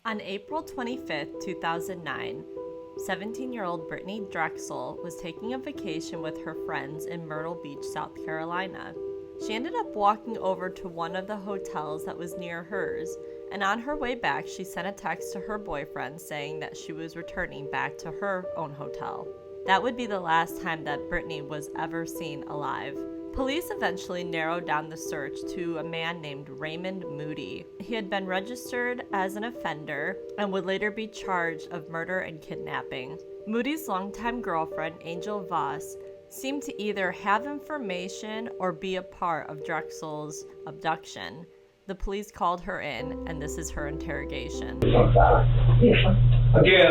On April 25, 2009, 17-year-old Brittanee Drexel was taking a vacation with her friends in Myrtle Beach, South Carolina. She ended up walking over to one of the hotels that was near hers, and on her way back, she sent a text to her boyfriend saying that she was returning back to her own hotel. That would be the last time that Brittanee was ever seen alive. Police eventually narrowed down the search to a man named Raymond Moody. He had been registered as an offender and would later be charged of murder and kidnapping. Moody's longtime girlfriend, Angel Voss, seemed to either have information or be a part of Drexel's abduction. The police called her in, and this is her interrogation. Again,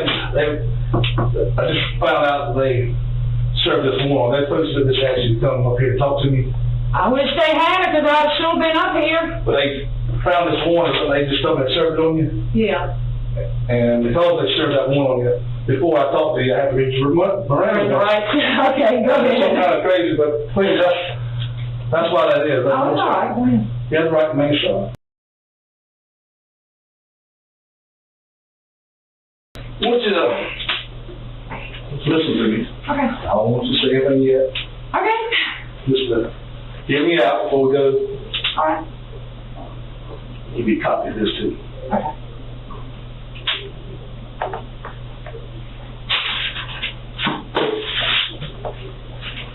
I just found out that they served this warrant. They're supposed to just ask you to come up here and talk to me. I wish they had it, because I've still been up here. But they found this warrant, and they just told me to serve it on you. Yeah. And because they served that warrant on you, before I talk to you, I have to read your Miranda. Right. Okay, go ahead. It's kind of crazy, but please, that's why that is. Oh, all right. Go ahead. You have the right to make sure. I want you to listen to me. Okay. I don't want you to say anything yet. Okay. Just hear me out before we go. All right. Give you a copy of this too. Okay.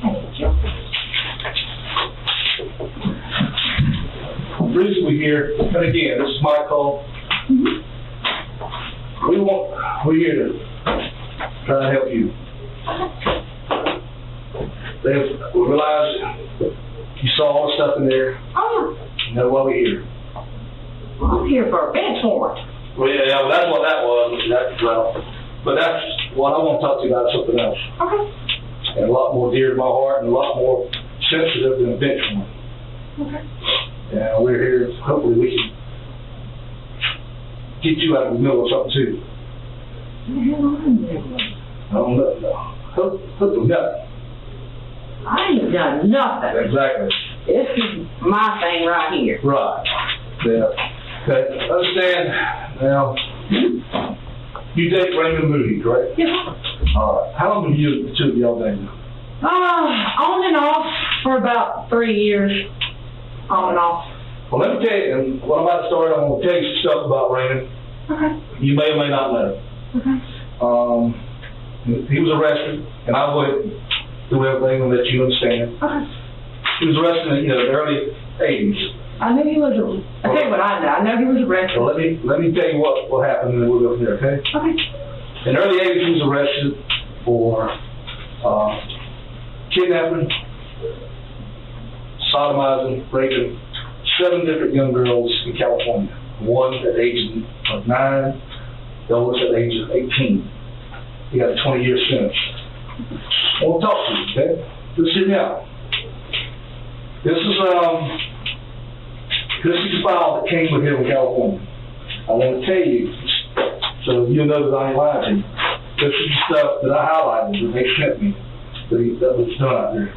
Thank you. The reason we're here, and again, this is my call. Mm-hmm. We're here to try to help you. We realize you saw all the stuff in there. Oh, You know why we're here. I'm here for a bench warrant. Well, yeah, well, that's what that was. But that's what I want to talk to you about, something else. Okay. And a lot more dear to my heart and a lot more sensitive than a bench warrant. Okay. And we're here, hopefully we can get you out of the middle of something too. What the hell am I doing? I don't know. Hopefully nothing. I ain't done nothing. Exactly. This is my thing right here. Right. Yeah. Okay. Understand now. You date Raymond Moody, correct? Yeah. All right. How long have you two of y'all dated? On and off for about 3 years. On and off. Well, let me tell you, and what I'm about to start, I'm going to tell you some stuff about Raymond. Okay. You may or may not know. Okay. He was arrested, and I'll go ahead and do everything and let you understand. Okay. He was arrested in the early 80s. I knew he was. I tell you what I know. I know he was arrested. So let me tell you what happened, and then we'll go from there, okay? Okay. In the early 80s, he was arrested for kidnapping, sodomizing, raping 7 different young girls in California. One at the age of 9, the oldest at the age of 18. He got a 20-year sentence. I want to talk to you, okay? Just sit down. This is the file that came with him in California. I want to tell you, so you'll know that I ain't lying to you. This is the stuff that I highlighted that they sent me, that was done out there.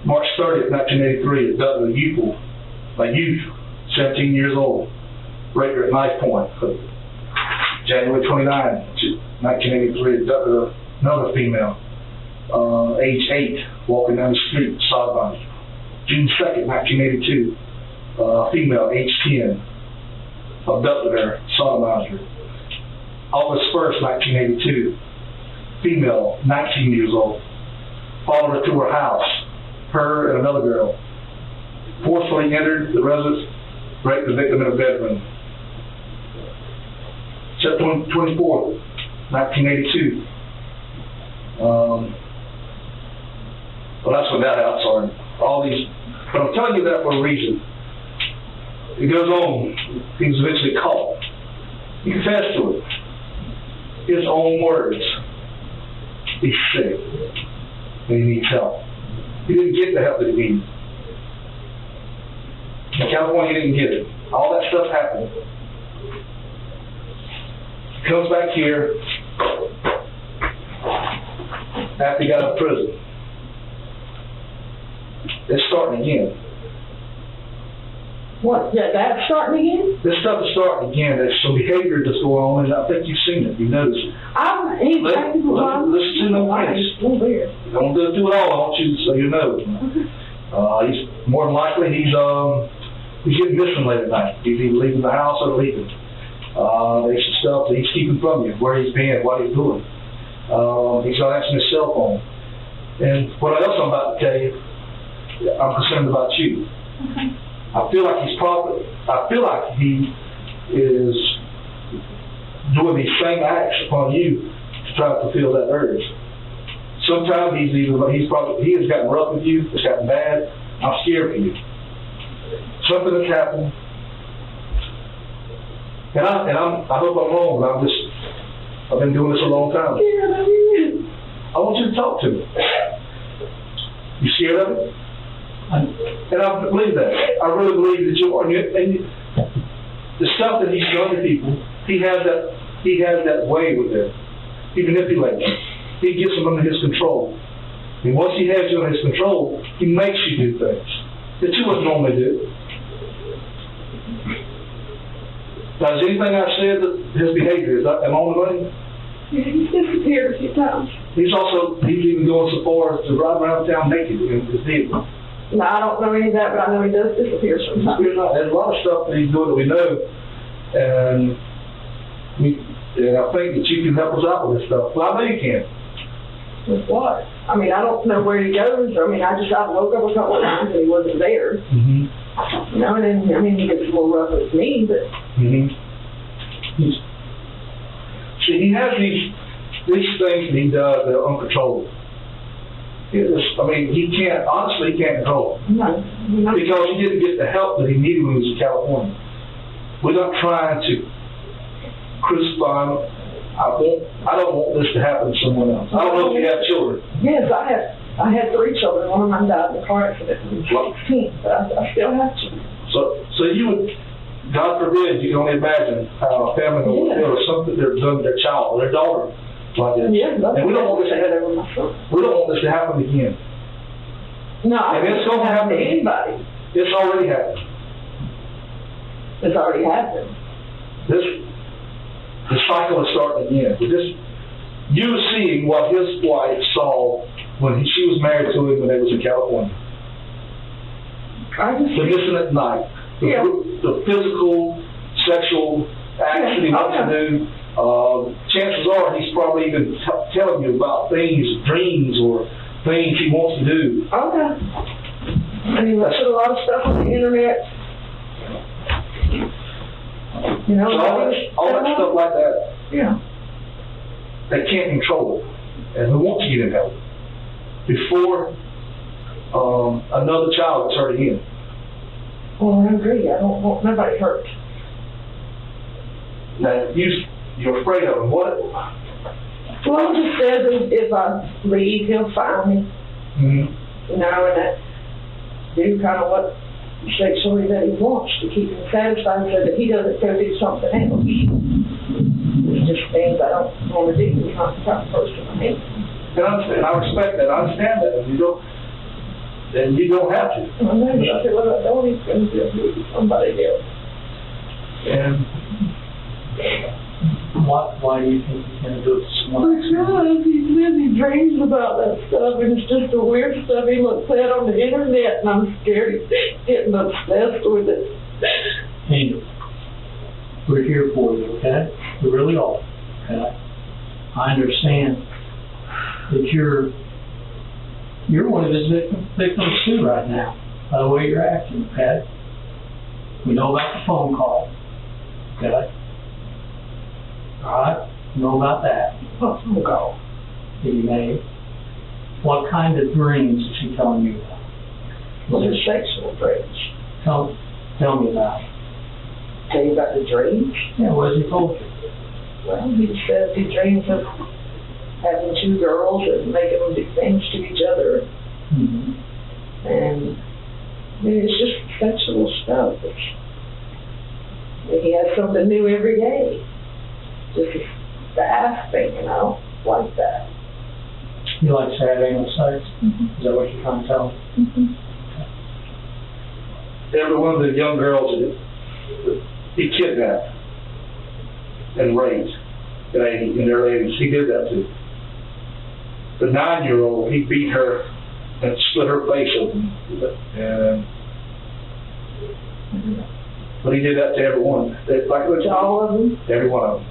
March 30th, 1983, abducted a youth, 17 years old, raped her at knife point. January 29th, 1983, abducted another female, age 8, walking down the street, sodomized. June 2nd, 1982, female, age 10, abducted her, sodomized her. August 1st, 1982, female, 19 years old, followed her to her house, her and another girl, forcefully entered the residence, raped the victim in a bedroom. September 24th, 1982. Well, that's when that happened, sorry. All these, but I'm telling you that for a reason. It goes on. He was eventually caught. He confessed to it. His own words. He's sick. And he needs help. He didn't get the help that he needed. In California, he didn't get it. All that stuff happened. He comes back here after he got out of prison. It's starting again. What, yeah, that's starting again? This stuff is starting again. There's some behavior that's going on, and I think you've seen it. You noticed it. He's Listen to my case. weird. Don't do it all. I want you so you know. He's more than likely he's getting missing late at night. He's either leaving the house or leaving. There's some stuff that he's keeping from you, where he's been, what he's doing. He's not answering his cell phone. And what else I'm about to tell you, I'm concerned about you. Okay. I feel like he is doing these same acts upon you to try to fulfill that urge. Sometimes he has gotten rough with you, it's gotten bad. I'm scared for you. Something has happened. And I hope I'm wrong, but I've been doing this a long time. I want you to talk to me. You scared of it? And I believe that. I really believe that you are. And the stuff that he's done to people, he has that way with it. He manipulates them. He gets them under his control. And once he has you under his control, he makes you do things that you wouldn't normally do. Now, is anything I've said that his behavior, am I on the money? Yeah, he's disappeared a few times. He's even going so far as to ride around town naked in his vehicle. No, I don't know any of that, but I know he does disappear sometimes. There's a lot of stuff that he's doing that we know, and I think that you can help us out with this stuff. Well, I know you can. With what? I mean, I don't know where he goes. I mean, I woke up a couple of times and he wasn't there. Mm-hmm. You know, and then, I mean, he gets a little rough with me, but... Mm-hmm. See, he has these things that he does that are uncontrollable. He can't control it. No. Because he didn't get the help that he needed when he was in California. We're not trying to crucify him. I don't want this to happen to someone else. I don't know if you have children. Yes, I had 3 children. One of them died in a car accident when I was 16, but I still have children. So you would, God forbid, you can only imagine how a family would feel if something they've done to their child or their daughter. Like this. Yeah, and we don't want this to happen. We don't want this to happen again. No, and it's going to happen to anybody. It's already happened. It's already happened. The cycle is starting again. With this, you seeing what his wife saw when she was married to him when they was in California. The missing at night. The physical, sexual acts that he wants to do. Chances are he's probably even telling you about things, dreams, or things he wants to do. Okay. And he put a lot of stuff on the internet. You know, so all that stuff like that. Yeah. They can't control it, and we want to get him help before another child gets hurt again. Well, I agree. I don't want nobody hurt. Now you're afraid of him. What? Well, he just says if I leave, he'll find me. Mm-hmm. You know, and that do kind of what sexually that he wants to keep him satisfied so that he doesn't go do something else. It's just things I don't want to do. He's not the type of person I am. And I respect that. I understand that. And you don't have to. I know, but I said, well, I don't he's going to do it with somebody else. And why do you think he's going to do it to someone else? Because he says he dreams about that stuff, and it's just the weird stuff he looks at on the internet, and I'm scared he's getting obsessed with it. Angel, we're here for you, okay? We really are, okay? I understand that you're one of his victims too right now, by the way you're acting, okay? We know about the phone call, okay? All right, you know about that. What phone call? That you made. What kind of dreams is he telling you about? Well, they're sexual dreams. Tell me about it. Tell you about the dreams? Yeah, what has he told you? Well, he says he dreams of having 2 girls and making them do things to each other. Mm-hmm. And I mean, it's just sexual stuff. He has something new every day. Just the ass thing, you know, like that. You like sad anal sex? Mm-hmm. Is that what you're trying to tell me? Mm-hmm. every one of the young girls that he kidnapped and raped in their 80s. He did that to. The 9-year-old, he beat her and split her face open. But he did that to everyone. To all of them? Every one of them.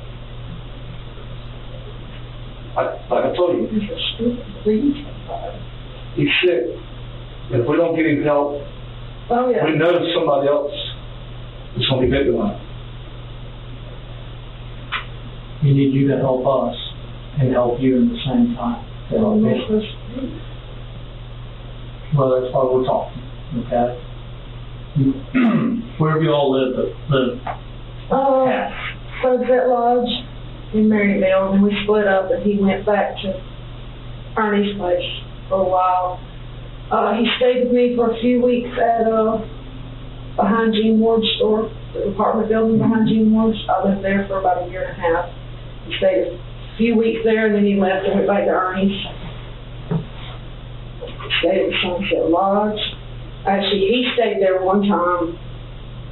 Like I told you, he's sick. And if we don't get him help, Oh, yeah. we know somebody else is going to be victimized. We need you to help us and help you in the same time. To help me. Well, that's why we're talking, okay? Where have you all lived? Sunset Lodge in Maryville, and we split up, and he went back to Ernie's place for a while. He stayed with me for a few weeks at behind Gene Ward's store, the apartment building behind Gene Ward's. I lived there for about a year and a half. He stayed a few weeks there, and then he left and went back to Ernie's. Stayed at Sunset Lodge. Actually, he stayed there one time.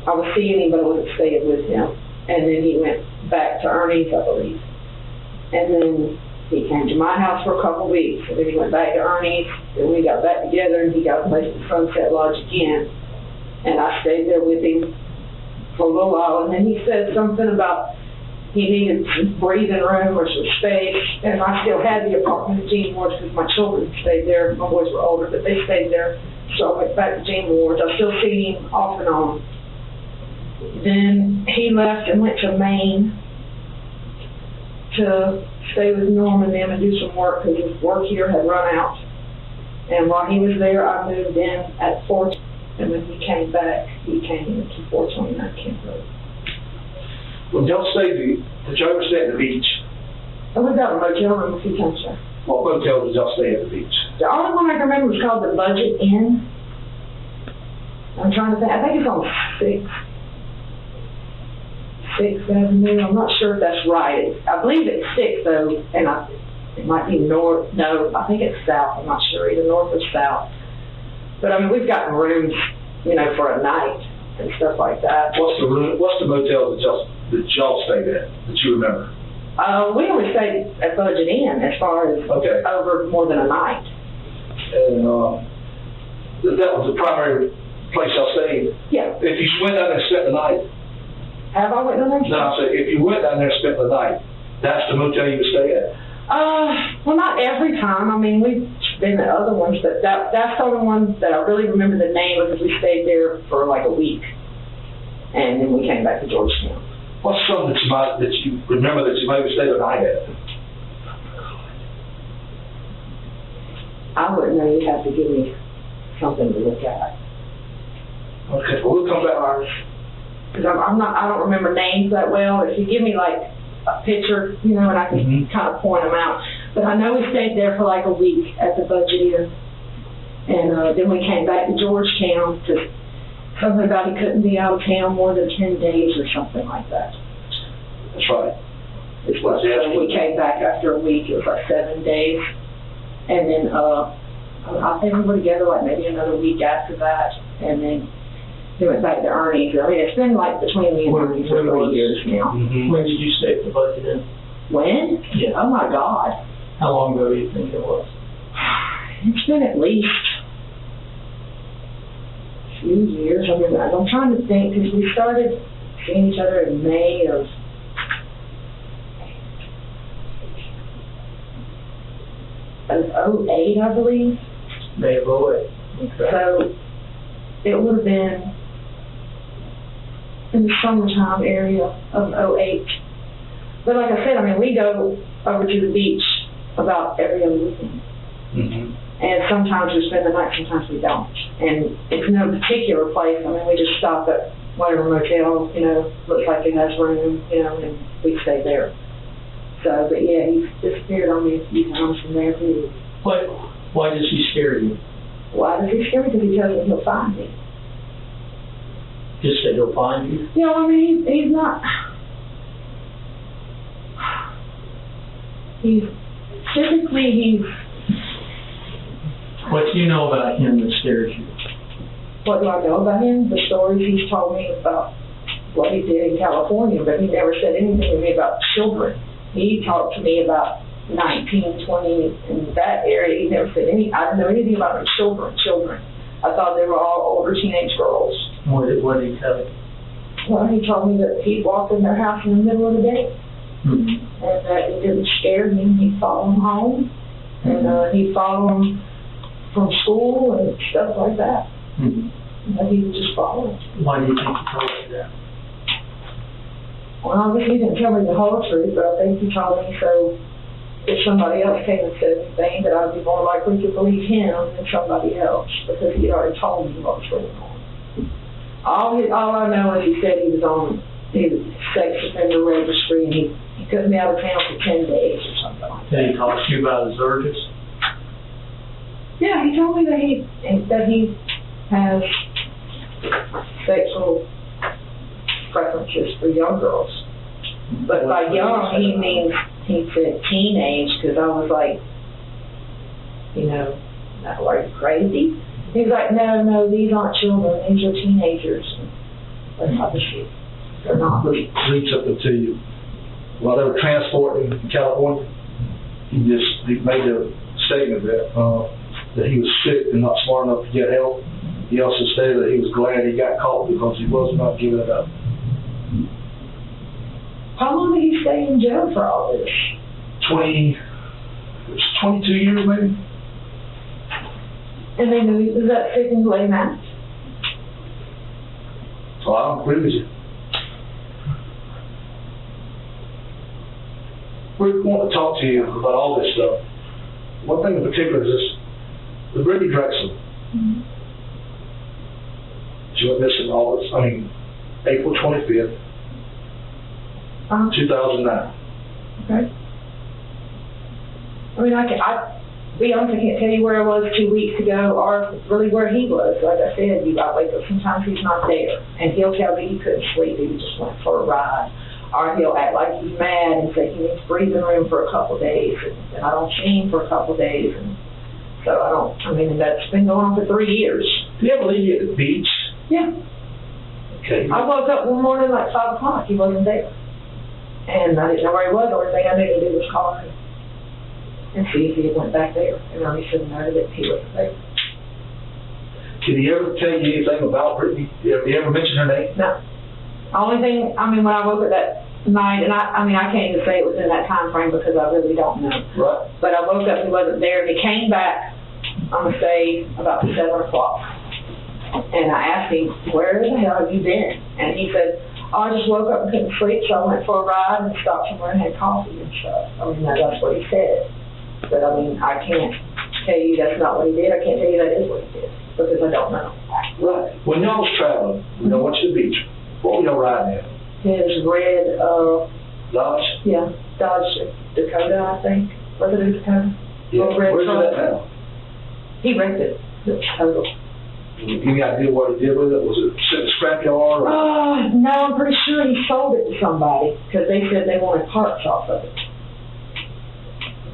I was seeing him, but I wasn't staying with him. And then he went back to Ernie's, I believe. And then he came to my house for a couple of weeks. And then he went back to Ernie's. And we got back together, and he got a place at Sunset Lodge again. And I stayed there with him for a little while. And then he said something about he needed some breathing room or some space. And I still had the apartment at Gene Ward's because my children stayed there. My boys were older, but they stayed there. So I went back to Gene Ward's. I still see him off and on. Then he left and went to Maine to stay with Norm and them and do some work because his work here had run out. And while he was there, I moved in at 4, and when he came back, he came into 429 Camp Road. Well, y'all stayed, did y'all ever stay at the beach? And we got a motel room a few times there. What motel did y'all stay at the beach? The only one I can remember was called the Budget Inn. I'm trying to think, I think it's on 6th Avenue. I'm not sure if that's right. I believe it's 6th though, and it might be north. No, I think it's south. I'm not sure either north or south. But I mean, we've gotten rooms, for a night and stuff like that. What's the motel that y'all stayed at that you remember? We only stayed at Budget Inn as far as over more than a night. And that was the primary place y'all stayed? Yeah. If you went down there and spent the night? Have I went down there? No, I said if you went down there and spent the night, that's the motel you would stay at? Well, not every time. I mean, we've been at other ones, but that's the only one that I really remember the name because we stayed there for like a week. And then we came back to Georgetown. What's something that you remember that you maybe stayed the night at? I wouldn't know. You'd have to give me something to look at. Okay, well, we'll come back. Because I don't remember names that well. If you give me like a picture, and I can kind of point them out. But I know we stayed there for like a week at the Budget Inn. And then we came back to Georgetown to something about he couldn't be out of town more than 10 days or something like that. That's right. So we came back after a week. It was like 7 days. And then I think we were together like maybe another week after that. And then he went back to Ernie's. I mean, it's been like between me and Ernie for 3 years now. When did you stay at the Budget Inn? When? Yeah. Oh my God. How long ago do you think it was? It's been at least a few years. I mean, I'm trying to think because we started seeing each other in May of 2008, I believe. May of 2008. Okay. So it would have been in the summertime area of 2008. But like I said, I mean, we go over to the beach about every other weekend. And sometimes we spend the night, sometimes we don't. And it's no particular place. I mean, we just stop at whatever motel, looks like it has room, and we stay there. So, but yeah, he's disappeared on me a few times from there too. Why does he scare you? Why does he scare me? Because he tells me he'll find me. Just that he'll find you? I mean, he's not. Typically he's. What do you know about him that scares you? what do I know about him? The stories he's told me about what he did in California, but he never said anything to me about children. He talked to me about 19, 20, in that area. He never said I didn't know anything about the children. I thought they were all older teenage girls. What did he tell you? Well, he told me that he walked in their house in the middle of the day, and that it didn't scare him. He'd follow them home, and he'd follow them from school and stuff like that. But he would just follow them. Why do you think he told you that? Well, obviously he didn't tell me the whole truth, but I think he told me so if somebody else came and said anything, that I'd be more likely to believe him than somebody else, because he already told me what was going on. All I know is he said he was on the sex offender registry, and he couldn't be out of town for 10 days or something like that. Did he talk to you about his urges? Yeah, he told me that he has sexual preferences for young girls. But by young, he means, he said teenage, because I was like, are you crazy? He's like, no, these aren't children, these are teenagers. But obviously, they're not. Read something to you. While they were transporting in California, he made a statement that he was sick and not smart enough to get help. He also stated that he was glad he got caught because he was not giving it up. How long did he stay in jail for all this? 22 years maybe. And they knew he was that sick and lay out. So I don't agree with you. We want to talk to you about all this stuff. One thing in particular is this, the Brittanee Drexel. She went missing April 25th, 2009. Okay. I mean, be honest, I can't tell you where I was 2 weeks ago or really where he was. Like I said, I wake up, sometimes he's not there. And he'll tell me he couldn't sleep, he just went for a ride. Or he'll act like he's mad and say he needs breathing room for a couple of days. And I don't see him for a couple of days. And so that's been going on for 3 years. Did you ever leave you at the beach? Yeah. Okay. I woke up one morning like 5 o'clock, he wasn't there. And I didn't know where he was. The only thing I knew to do was call him and see if he went back there. And he said no, that he wasn't there. Did he ever tell you anything about Brittanee? Did he ever mention her name? No. The only thing, when I woke up that night, and I can't even say it was in that time frame because I really don't know. Right. But I woke up, he wasn't there, and he came back, I'm going to say, about 7 o'clock. And I asked him, where the hell have you been? And he said, I just woke up and couldn't sleep, so I went for a ride and stopped somewhere and had coffee and stuff. That's what he said. But I can't tell you that's not what he did. I can't tell you that is what he did, because I don't know. Right. When y'all was traveling, went to the beach, what were y'all riding at? His red, Dodge? Yeah, Dodge Dakota, I think. Was it a Dakota? Yeah. Red Where's truck. that now? He rented the total. Any idea what he did with it? Was it sitting in a scrapyard? No, I'm pretty sure he sold it to somebody, because they said they wanted parts off of it.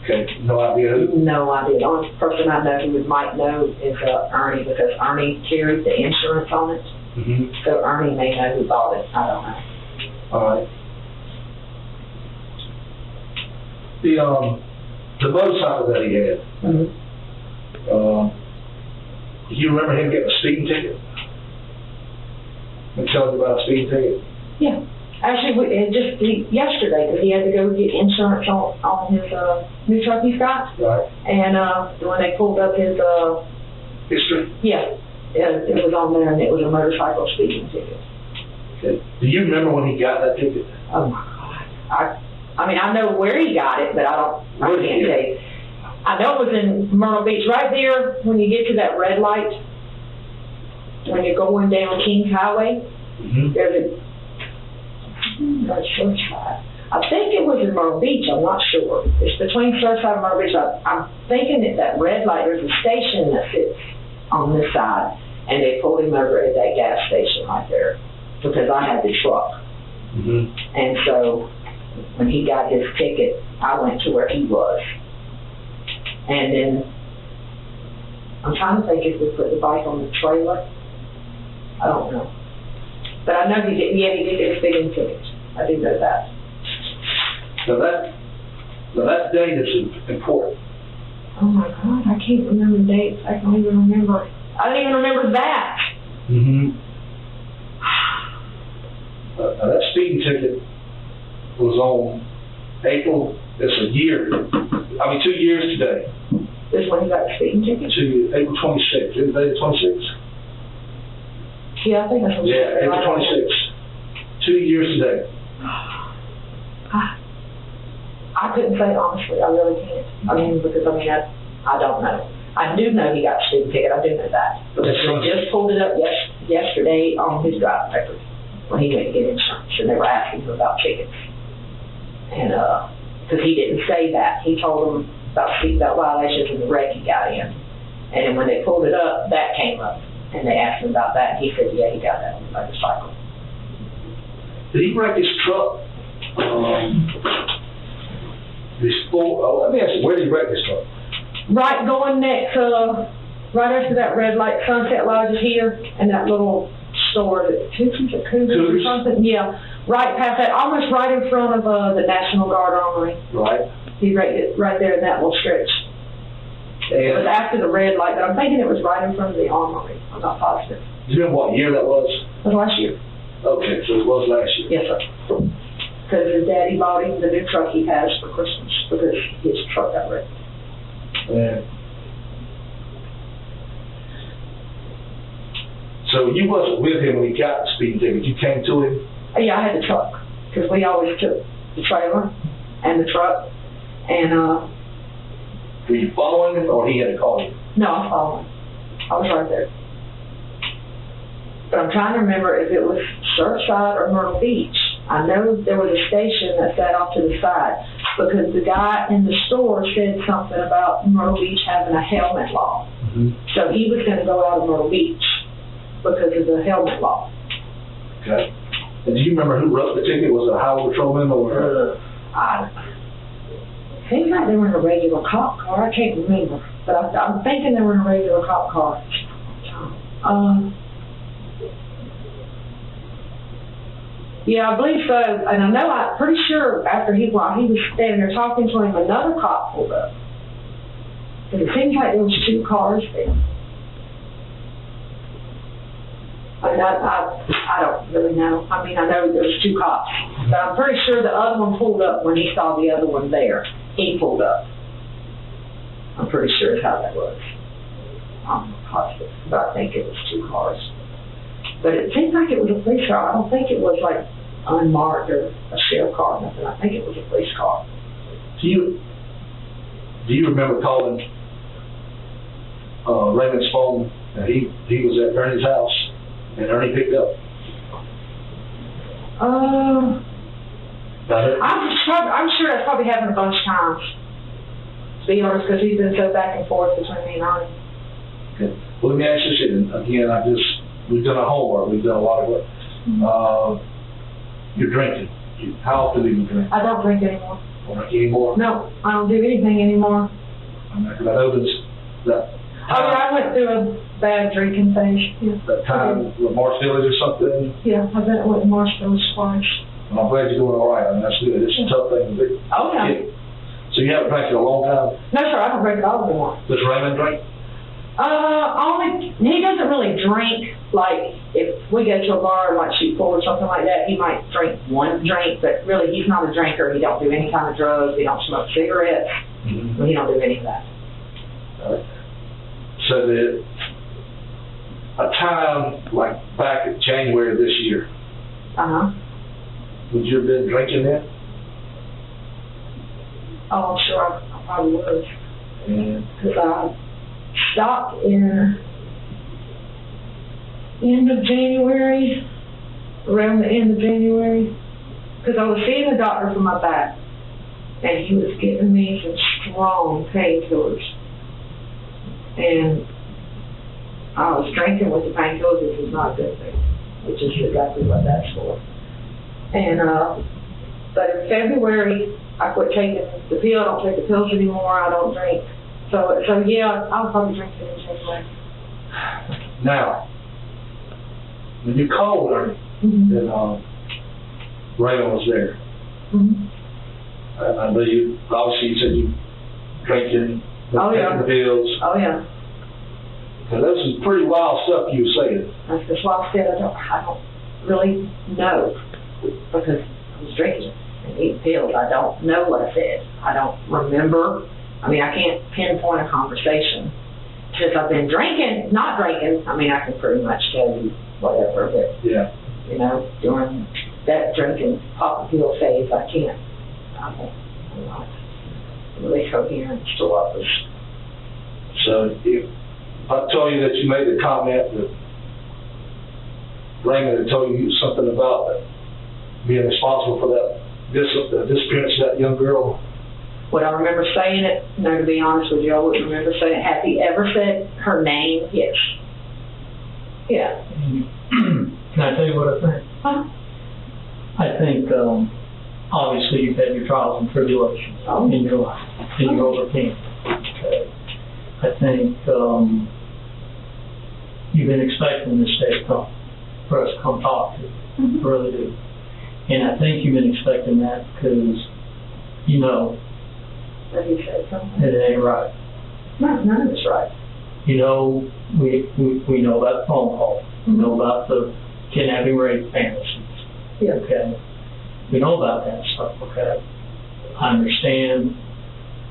Okay, no idea who? No idea. The only person I know who might know is Ernie, because Ernie carried the insurance on it. So Ernie may know who bought it. I don't know. All right. The motorcycle that he had. Do you remember him getting a speeding ticket? I'm telling you about a speeding ticket. Yeah. Actually, yesterday, because he had to go get insurance on his new truck he's got. Right. And when they pulled up his history. Yeah. It was on there, and it was a motorcycle speeding ticket. Okay. Do you remember when he got that ticket? Oh my God! I know where he got it, but I can't tell you. I know it was in Myrtle Beach, right there when you get to that red light. When you're going down Kings Highway, there's I'm not sure. I think it was in Myrtle Beach. I'm not sure. It's between Surfside and Myrtle Beach. I'm thinking that red light. There's a station that sits on this side. And they pulled him over at that gas station right there, because I had the truck. And so when he got his ticket, I went to where he was. And then I'm trying to think if we put the bike on the trailer. I don't know. But I know he did, yeah, he did get a speeding ticket. I do know that. Now that date is important. Oh my God, I can't remember the dates. I don't even remember. I don't even remember that. Mm-hmm. That speeding ticket was on April, it's a year, 2 years today. This when he got the speeding ticket? April 26th, is it the 26th? Yeah, I think that's what Yeah, April 26th. 2 years today. I couldn't say honestly, I really can't. Because I don't know. I do know he got a speeding ticket, I do know that. Because they just pulled it up yesterday on his driving record when he went to get insurance, and they were asking him about tickets. And, because he didn't say that, he told them about seatbelt violations and the wreck he got in. And then when they pulled it up, that came up, and they asked him about that, and he said, yeah, he got that on the motorcycle. Did he wreck his truck? Let me ask you, where did he wreck his truck? Right going next, right after that red light, Sunset Lodge is here, and that little store, Cougars or something? Yeah, right past that, almost right in front of the National Guard Armory. Right. He wrecked it right there in that little stretch. It was after the red light, but I'm thinking it was right in front of the armory. I'm not positive. Do you remember what year that was? It was last year. Okay, so it was last year. Yes, sir. Because his daddy bought him the new truck he has for Christmas, because his truck got wrecked. Yeah. So you wasn't with him when he got the speeding ticket. You came to him? Yeah, I had the truck, because we always took the trailer and the truck, and, Were you following him, or he had to call you? no, I was following. I was right there. But I'm trying to remember if it was Surfside or Myrtle Beach. I know there was a station that sat off to the side, because the guy in the store said something about Myrtle Beach having a helmet law. Mm-hmm. So he was going to go out of Myrtle Beach because of the helmet law. Okay. And do you remember who wrote the ticket? Was it a highway patrolman or? Seems like they were in a regular cop car. I can't remember, but I'm thinking they were in a regular cop car. Yeah, I believe so. And I know, I'm pretty sure while he was standing there talking to him, another cop pulled up. But it seems like there was 2 cars there. I don't really know. I know there was 2 cops. But I'm pretty sure the other one pulled up when he saw the other one there. He pulled up. I'm pretty sure that's how that was. I'm not positive, but I think it was 2 cars. But it seems like it was a police car. I don't think it was like unmarked or a sheriff car or nothing. I think it was a police car. Do you remember calling Raymond's phone? And he was at Ernie's house, and Ernie picked up. I'm sure that's probably happened a bunch of times. To be honest, because he's been so back and forth between me and Ernie. Okay. Well, let me ask you this again. We've done a homework. We've done a lot of work. You're drinking. How often do you drink? I don't drink anymore. Don't drink anymore? No, I don't do anything anymore. I know that. I went through a bad drinking phase. Yeah. That time with Marsh Village or something? Yeah, I went to Marsh Village twice. Well, I'm glad you're doing all right. That's good. It's a tough thing to do. Oh, yeah. So you haven't drank in a long time? No, sir, I don't drink at all anymore. Does Raymond drink? He doesn't really drink. Like, if we go to a bar and like shoot pool or something like that, he might drink one drink, but really he's not a drinker. He don't do any kind of drugs. He don't smoke cigarettes. Mm-hmm. He don't do any of that. All right. So a time like back in January of this year, would you have been drinking then? Oh, I'm sure I probably would. Because I stopped in end of January, around the end of January, because I was seeing a doctor for my back, and he was giving me some strong painkillers, and I was drinking with the painkillers, which is not a good thing, which is exactly what that's for. And but in February, I quit taking the pill. I don't take the pills anymore. I don't drink. So yeah, I'll probably drink it in January. Now, when you called her, then, Raymond was there. And I know you, obviously you said you drinking, Oh, yeah. the bills. Oh, yeah. Cause that was some pretty wild stuff you were saying. That's why I said I don't really know, because I was drinking and eating pills. I don't know what I said. I don't remember. I mean, I can't pinpoint a conversation. Since I've been drinking, not drinking, I mean, I can pretty much tell you whatever, but, Yeah. you know, during that drinking pop pill phase, I can't. I'm not really coherent to what was. So if I told you that you made the comment that Raymond had told you something about being responsible for that disappearance of that young girl. Would I remember saying it? No, to be honest with you, I wouldn't remember saying it. Has he ever said her name? Yes. Yeah. Can I tell you what I think? Huh? I think, obviously you've had your trials and tribulations in your life, and you overcame. Okay. I think, you've been expecting this day to come, for us to come talk to you. I really do. And I think you've been expecting that because you know That he said something. that it ain't right. No, none of it's right. You know, we know about the phone call. We know about the kidnapping rape fantasies. Yeah. Okay. We know about that stuff, okay? I understand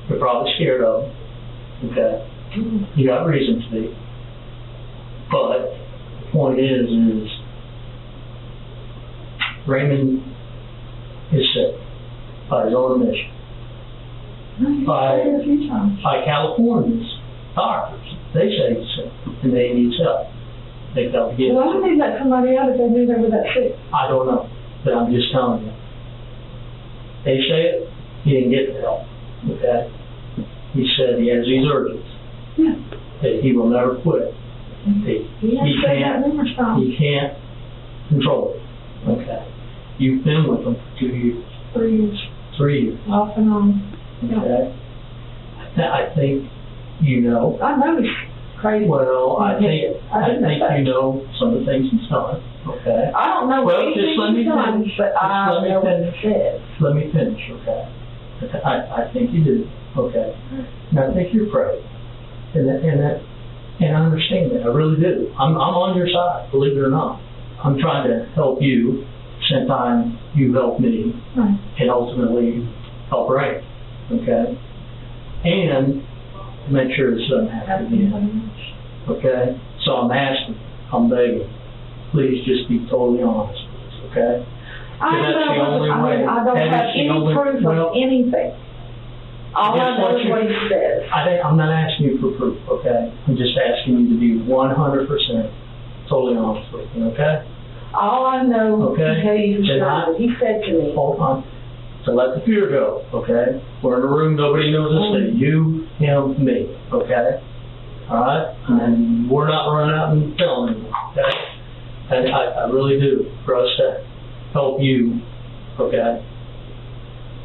you're probably scared of them, okay? You got reason to be. But the point is Raymond is sick by his own admission. By California's doctors. They say he's sick and they need help. They got to get Well, I think let somebody out if they knew they were that sick. I don't know, but I'm just telling you. They say it, he didn't get the help, okay? He said he has these urges, Yeah. that he will never quit. He has said that numerous times. He can't control it, okay? You've been with him for 2 years. 3 years. 3 years, Off and on. okay? I think you know. I know he's crazy. Well, I think that. you know some of the things he's done, okay? I don't know Well, what just let me he's done, finish. but I Just let me know what he finish. said. Let me finish, okay? I think you do, okay? And I think you're afraid. And I understand that, I really do. I'm on your side, believe it or not. I'm trying to help you, since you helped me, Right. and ultimately help Ray, okay? And to make sure this doesn't happen again, okay? So I'm asking, I'm begging, please just be totally honest with us, okay? I That's the only way. I don't That have is the any only- proof well, of anything. All I guess know what is you- what he says. I'm not asking you for proof, okay? I'm just asking you to be 100% totally honest with me, okay? All I know Okay. to tell you is Then that he said to me, Hold on. So let the fear go, okay? We're in a room, nobody knows us, but you, him, me, okay? All right? And we're not running out and telling anyone, okay? And I really do, for us to help you, okay?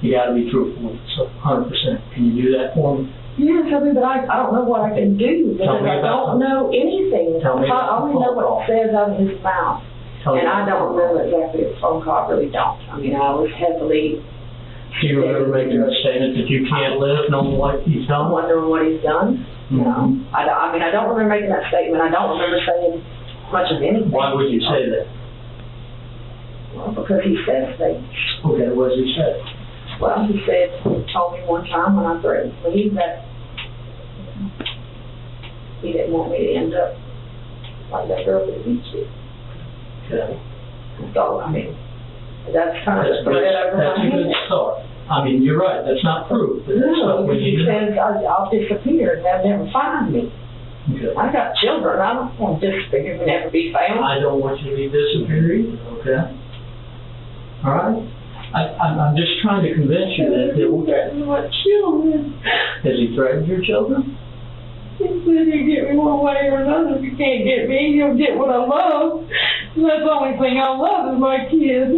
You gotta be truthful, so 100%. Can you do that for me? yeah, tell me, but I don't know what I can do because Tell me I about don't know anything. Tell me I about only the know phone what call. it says out of his mouth. Tell me And I about don't the phone remember exactly the phone call, I really don't. I mean, I was heavily call. Do you remember making a statement that you can't live knowing what he's done? wondering what he's done. Mhm. No. I mean, I don't remember making that statement. I don't remember saying much of anything. Why would you say that? Well, because he says things. Okay, what does he say? Well, he told me one time when I threatened to leave that he didn't want me to end up like that girl at the beach did. Okay. So, I mean, that's kind of That's a threat over my a good head. start. I mean, you're right, that's not proof, but that's No, what we because he need to know. says I'll disappear and they'll never find me. Okay. I got children. I don't want to disappear and never be found. I don't want you to be disappearing, okay? All right? I'm just trying to convince you that What children? has he threatened your children? He said he'd get me one way or another. If you can't get me, you'll get what I love. And that's the only thing I love is my kids.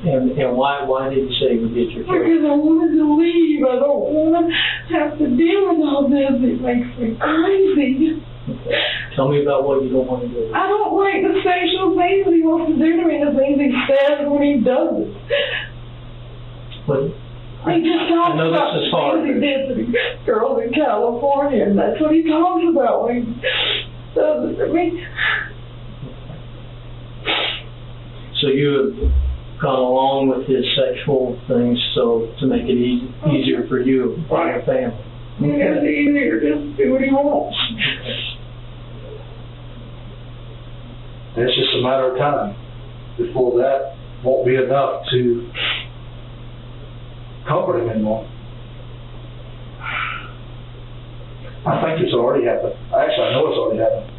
And why did he say he would get your children? Because I wanted to leave. I don't want to have to deal with all this. It makes me crazy. Okay. Tell me about what you don't want to do. I don't like the sexual things that he wants to do to me, the things he says when he does it. But He just talks I know about this is the hard. things he did to the girls in California, and that's what he talks about when he does it to me. So you have gone along with his sexual things so to make it easier for you and your family. It's easier just to do what he wants. And it's just a matter of time before that won't be enough to comfort him anymore. I think it's already happened. Actually, I know it's already happened.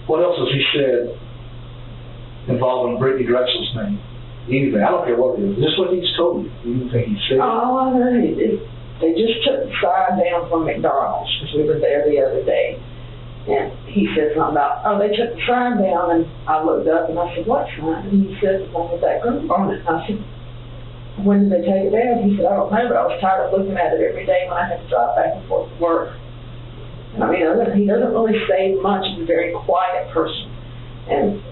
What else has he said involving Brittanee Drexel's name? Anything. I don't care what it is. Just what he's told you. Anything he said. All I heard is they just took the sign down from McDonald's because we were there the other day. And he said something about, oh, they took the sign down, and I looked up and I said, what sign? And he said, the one with that group on it. And I said, when did they take it down? He said, I don't know, but I was tired of looking at it every day when I had to drive back and forth to work. And I mean, he doesn't really say much. He's a very quiet person.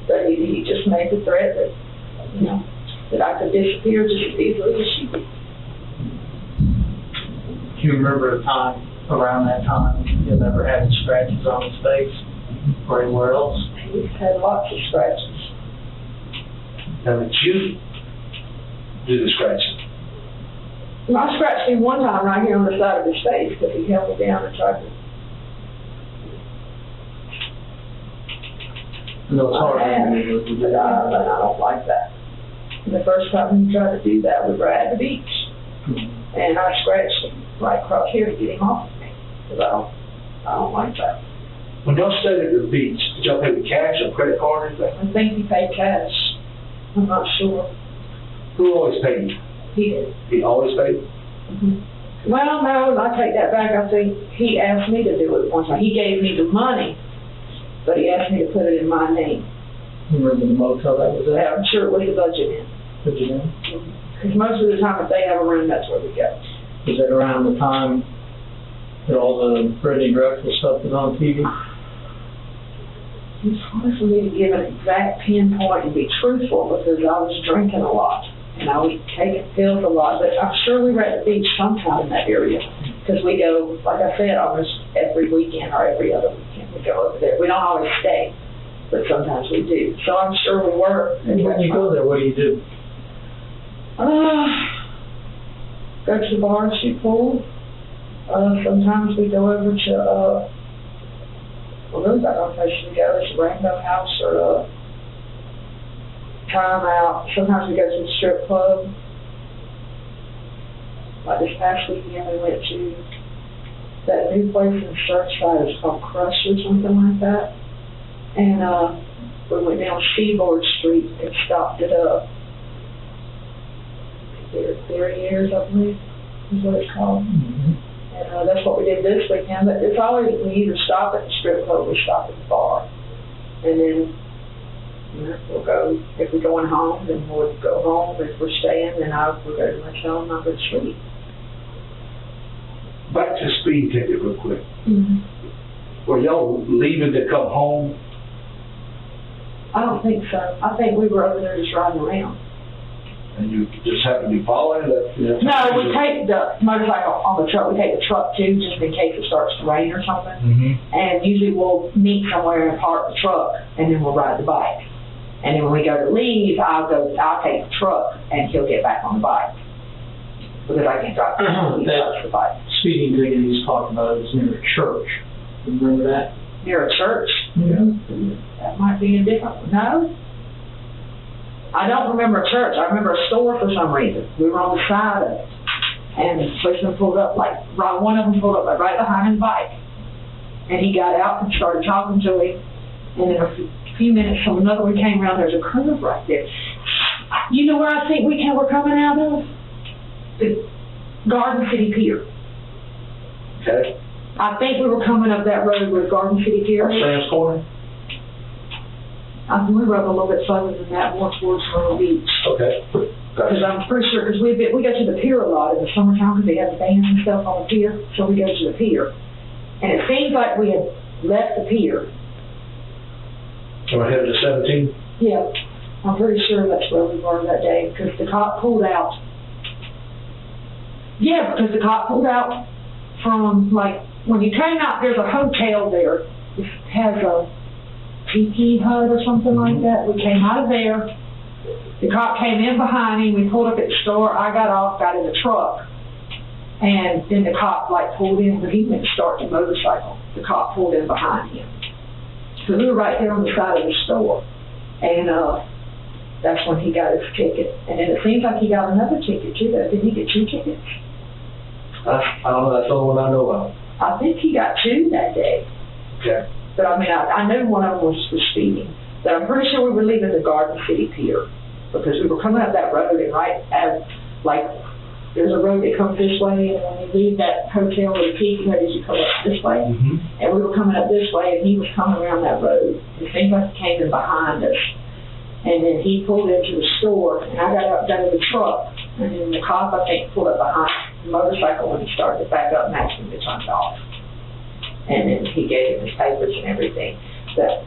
But he just made the threat that, you know, that I could disappear just as easily as she did. Do you remember a time around that time you've ever had scratches on his face or anywhere else? He's had lots of scratches. Now that you do the scratching. I scratched him one time right here on the side of his face because he held me down and tried to. No, it's hard. But I don't like that. And the first time he tried to do that, we were at the beach. And I scratched him right across here to get him off of me. Because I don't like that. When y'all stayed at the beach, did y'all pay with cash or credit card or anything? I think he paid cash. I'm not sure. Who always paid you? He did. He always paid? Well, no, I take that back. I think he asked me to do it one time. He gave me the money, but he asked me to put it in my name. You remember the motel that was at? I'm sure it was the budget in. Did you know? Because most of the time, if they have a room, that's where we go. Was that around the time that all the Brittanee Drexel stuff was on TV? It's hard for me to give an exact pinpoint and be truthful because I was drinking a lot and I was taking pills a lot. But I'm sure we were at the beach sometime in that area because we go, like I said, almost every weekend or every other weekend we go over there. We don't always stay, but sometimes we do. So I'm sure we were. And when you go there, what do you do? Go to the bar and shoot pool. Sometimes we go over to, well, really got no place to go. It's a Rainbow House or Time Out. Sometimes we go to the strip club. Like this past weekend, we went to that new place in Surfside. It's called Crush or something like that. And we went down Seaboard Street and stopped at Theory Years, I believe, is what it's called. And that's what we did this weekend. But it's always, we either stop at the strip club or we stop at the bar. And then, you know, we'll go, if we're going home, then we'll go home. If we're staying, then we'll go to my hotel and I'll go to sleep. Back to speed ticket real quick. Were y'all leaving to come home? I don't think so. I think we were over there just riding around. And you just happened to be following that? No, we take the motorcycle on the truck. We take the truck too, just in case it starts to rain or something. And usually we'll meet somewhere and park the truck, and then we'll ride the bike. And then when we go to leave, I'll take the truck, and he'll get back on the bike because I can't drive the bike. Speeding ticket he's talking about is near a church. You remember that? Near a church? Yeah. That might be a different one. No? I don't remember a church. I remember a store for some reason. We were on the side of it. And the policeman pulled up, one of them pulled up right behind his bike. And he got out and started talking to him. And then a few minutes from another one came around, there's a curve right there. You know where I think we're coming out of? The Garden City Pier. Okay. I think we were coming up that road where Garden City Pier is. Sam's Corner? We were up a little bit further than that, more towards Myrtle Beach. Okay. Because I'm pretty sure, because we go to the pier a lot in the summertime, because they have the bands and stuff on the pier, so we go to the pier. And it seems like we had left the pier. So we're headed to 17? Yeah, I'm pretty sure that's where we were that day, because the cop pulled out. Yeah, because the cop pulled out from, like, when you came out, there's a hotel there. It has a tiki hut or something like that. We came out of there. The cop came in behind him. We pulled up at the store. I got off, got in the truck. And then the cop, like, pulled in, but he went to start the motorcycle. The cop pulled in behind him. So we were right there on the side of the store. And that's when he got his ticket. And then it seems like he got another ticket, too. Did he get 2 tickets? I don't know, that's the only one I know about. I think he got 2 that day. Okay. But I mean, I knew one of them was speeding. But I'm pretty sure we were leaving the Garden City Pier. Because we were coming up that road, and right as, like, there's a road that comes this way, and when you leave that hotel or the tiki hut, you come up this way. Mm-hmm. And we were coming up this way, and he was coming around that road. It seemed like he came in behind us. And then he pulled into the store, and I got up out of the truck. And then the cop, I think, pulled up behind the motorcycle when he started to back up and asked him to turn it off. And then he gave him his papers and everything. But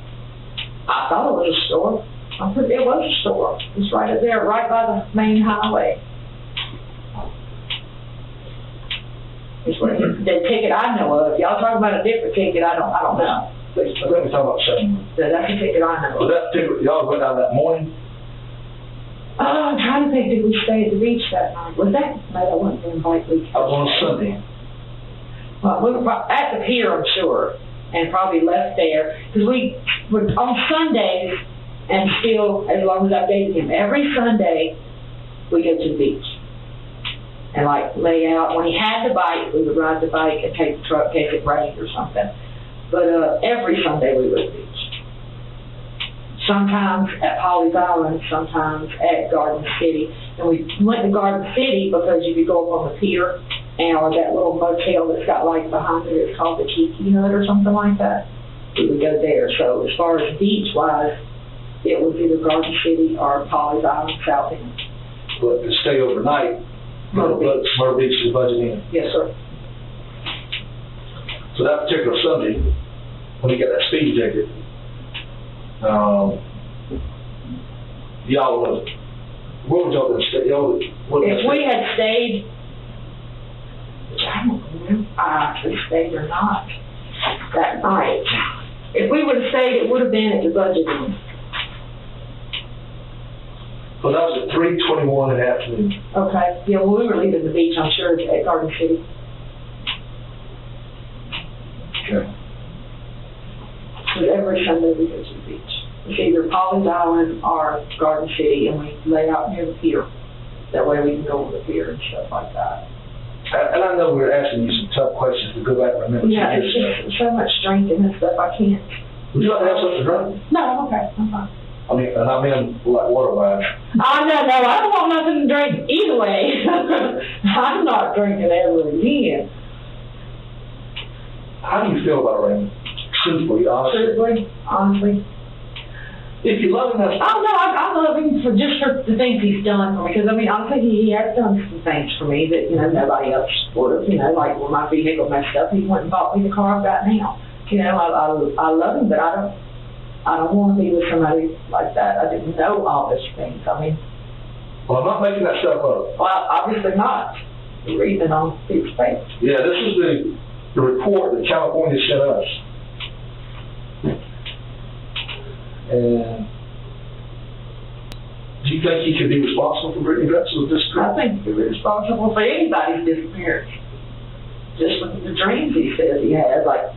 I thought it was a store. It was a store. It was right up there, right by the main highway. It's where the ticket I know of. Y'all talking about a different ticket? I don't know. Let me talk about 7. That's the ticket I know Was of. that ticket, y'all went down that morning? I'm trying to think, did we stay at the beach that night? Was that? No, that wasn't the invite week. I was on Sunday. Well, we were at the pier, I'm sure, and probably left there. Because we were on Sundays, and still, as long as I dated him, every Sunday, we go to the beach. And like lay out, when he had the bike, we would ride the bike and take the truck in case it rained or something. But every Sunday we were at the beach. Sometimes at Holly's Island, sometimes at Garden City. And we went to Garden City because you could go up on the pier and or that little motel that's got lights behind it, it's called the Tiki Hut or something like that. We would go there. So as far as beach-wise, it was either Garden City or Holly's Island, South End. But to stay overnight, Myrtle Beach. Myrtle Beach is budgeted in. Yes, sir. So that particular Sunday, when he got that speeding ticket, y'all was, what would y'all have stayed? If we had stayed, which I don't remember if I actually stayed or not that night. If we would have stayed, it would have been at the budget end. So that was at 3:21 in the afternoon. Okay. Yeah, well, we were leaving the beach, I'm sure, at Garden City. Okay. But every Sunday we go to the beach. It's either Holly's Island or Garden City, and we lay out near the pier. That way we can go over the pier and stuff like that. And I know we're asking you some tough questions to go back and remember. Yeah, it's just so much drinking and stuff, I can't. Would you like to have something to drink? No, I'm okay, I'm fine. I mean, and I mean, like water-wise. Oh, no, I don't want nothing to drink either way. I'm not drinking ever again. How do you feel about Raymond? Truthfully, honestly. Honestly. If you love him, that's... Oh, no, I love him for the things he's done for me. Because, I mean, honestly, he has done some things for me that, you know, nobody else would have. You know, like when my vehicle messed up, he went and bought me the car I've got now. You know, I love him, but I don't want to be with somebody like that. I didn't know all these things. I mean... Well, I'm not making that stuff up. Well, obviously not. You're reading it on people's papers. Yeah, this is the report that California sent us. And do you think he could be responsible for Brittanee Drexel's disappearance? I think he'd be responsible for anybody's disappearance. Just with the dreams he says he has, like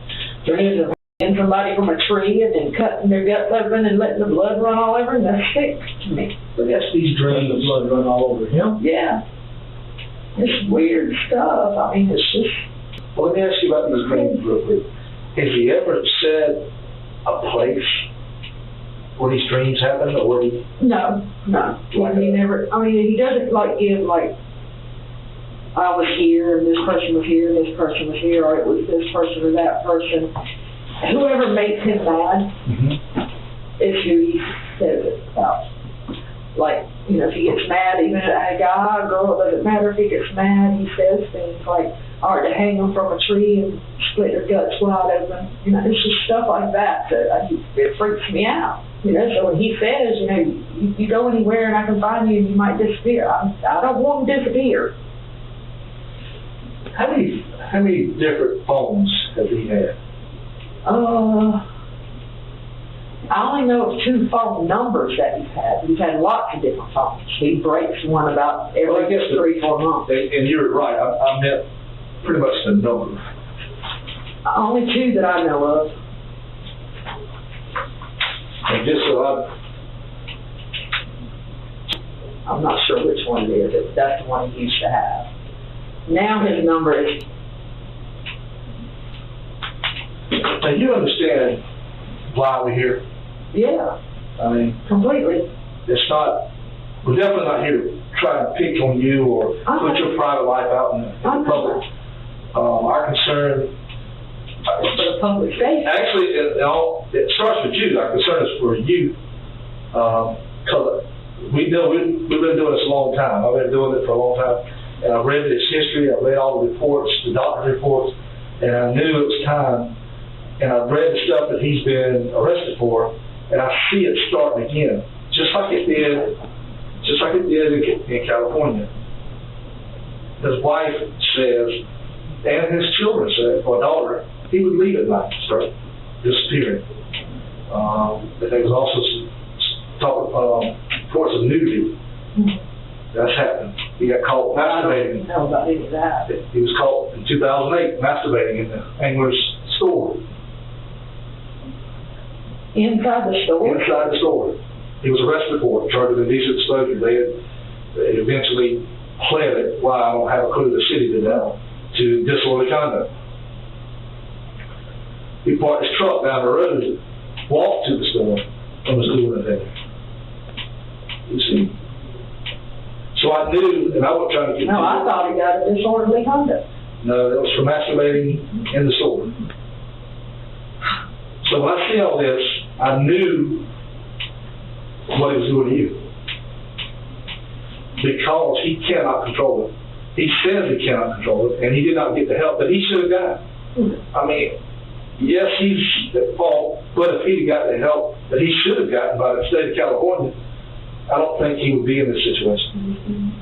dreams of hitting somebody from a tree and then cutting their guts open and letting the blood run all over, and that's sick to me. But that's these dreams. The blood run all over him. Yeah. It's weird stuff. I mean, it's just... Well, let me ask you about these dreams real quick. Has he ever said a place where these dreams happen, or where he... No. Well, he never... I mean, he doesn't, like, give, like, I was here, and this person was here, and this person was here, or it was this person or that person. Whoever makes him mad is who he says it about. like, you know, if he gets mad, even at a guy or girl, it doesn't matter if he gets mad, he says things like, or to hang them from a tree and split their guts wide open. You know, it's just stuff like that it freaks me out. You know, so when he says, you know, you go anywhere and I can find you and you might disappear, I don't want him to disappear. How many different phones has he had? I only know of 2 phone numbers that he's had. He's had lots of different phones. He breaks one about every Well, I guess 3-4 months. And you're right, I meant pretty much the number. Only 2 that I know of. And just so I'm not sure which one it is. That's the one he used to have. Now his number is... now you understand why we're here. Yeah, I mean, completely. it's not, we're definitely not here to try to pick on you or put your private life out in the public. Our concern, It's for the public safety. actually, it starts with you. Our concern is for you. Because we know we've been doing this a long time. I've been doing it for a long time. And I've read his history, I've read all the reports, the doctor's reports, and I knew it was time. And I've read the stuff that he's been arrested for, and I see it starting again, just like it did in California. His wife says, and his children said, or daughter, he would leave at night, start disappearing. But there was also some reports of nudity. That's happened. He got caught masturbating. I don't know about any of that. He was caught in 2008 masturbating in the angler's store. Inside the store? Inside the store. He was arrested for it, charged with indecent exposure. They eventually pled it, why I don't have a clue, the city did that, to disorderly conduct. He parked his truck down the road, walked to the store, and was doing it there. You see? So I knew, and I wasn't trying to get No, I thought he got a disorderly conduct. No, it was for masturbating in the store. So when I see all this, I knew what he was doing to you. Because he cannot control it. He says he cannot control it, and he did not get the help that he should have gotten. I mean, yes, he's at fault, but if he'd got the help that he should have gotten by the state of California, I don't think he would be in this situation.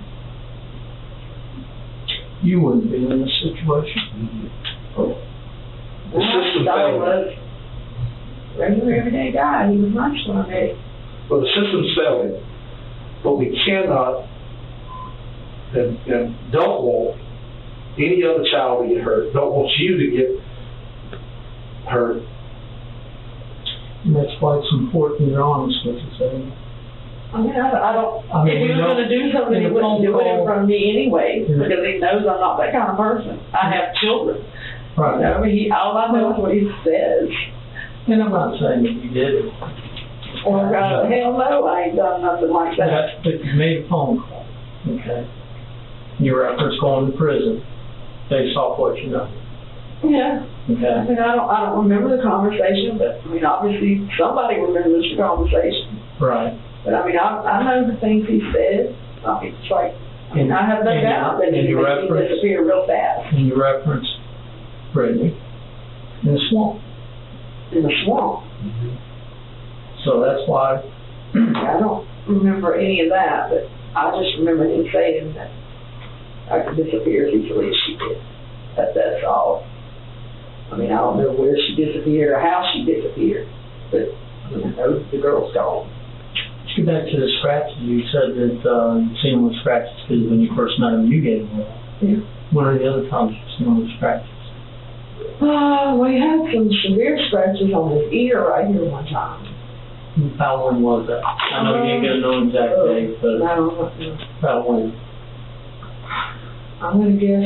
You wouldn't be in this situation. The system failed him. Regular everyday guy. He was nice when I met him. Well, the system's failed him. But we cannot and don't want any other child to get hurt. Don't want you to get hurt. And that's why it's important you're honest with us, Amy. I mean, I don't, if he was gonna do something, he wouldn't do it in front of me anyway, because he knows I'm not that kind of person. I have children. Right. You know, I mean, all I know is what he says. And I'm not saying that you did it. Or, hell no, I ain't done nothing like that. But you made a phone call, okay? You referenced going to prison based off what you know. Yeah. Okay. I mean, I don't remember the conversation, but, I mean, obviously, somebody remembers the conversation. Right. But, I mean, I know the things he said. I mean, it's like, I mean, I have no doubt that he disappeared real fast. And you referenced Brittanee in the swamp. In the swamp. So that's why. I don't remember any of that, but I just remember him saying that I could disappear as easily as she did. That's all. I mean, I don't know where she disappeared or how she disappeared, but I know the girl's gone. Let's get back to the scratches. You said that you'd seen him with scratches because when you first met him, you gave him one. Yeah. When are the other times you've seen him with scratches? We had some severe scratches on his ear right here one time. How when was that? I know you ain't gonna know exact date, but I don't know. about when? I'm gonna guess,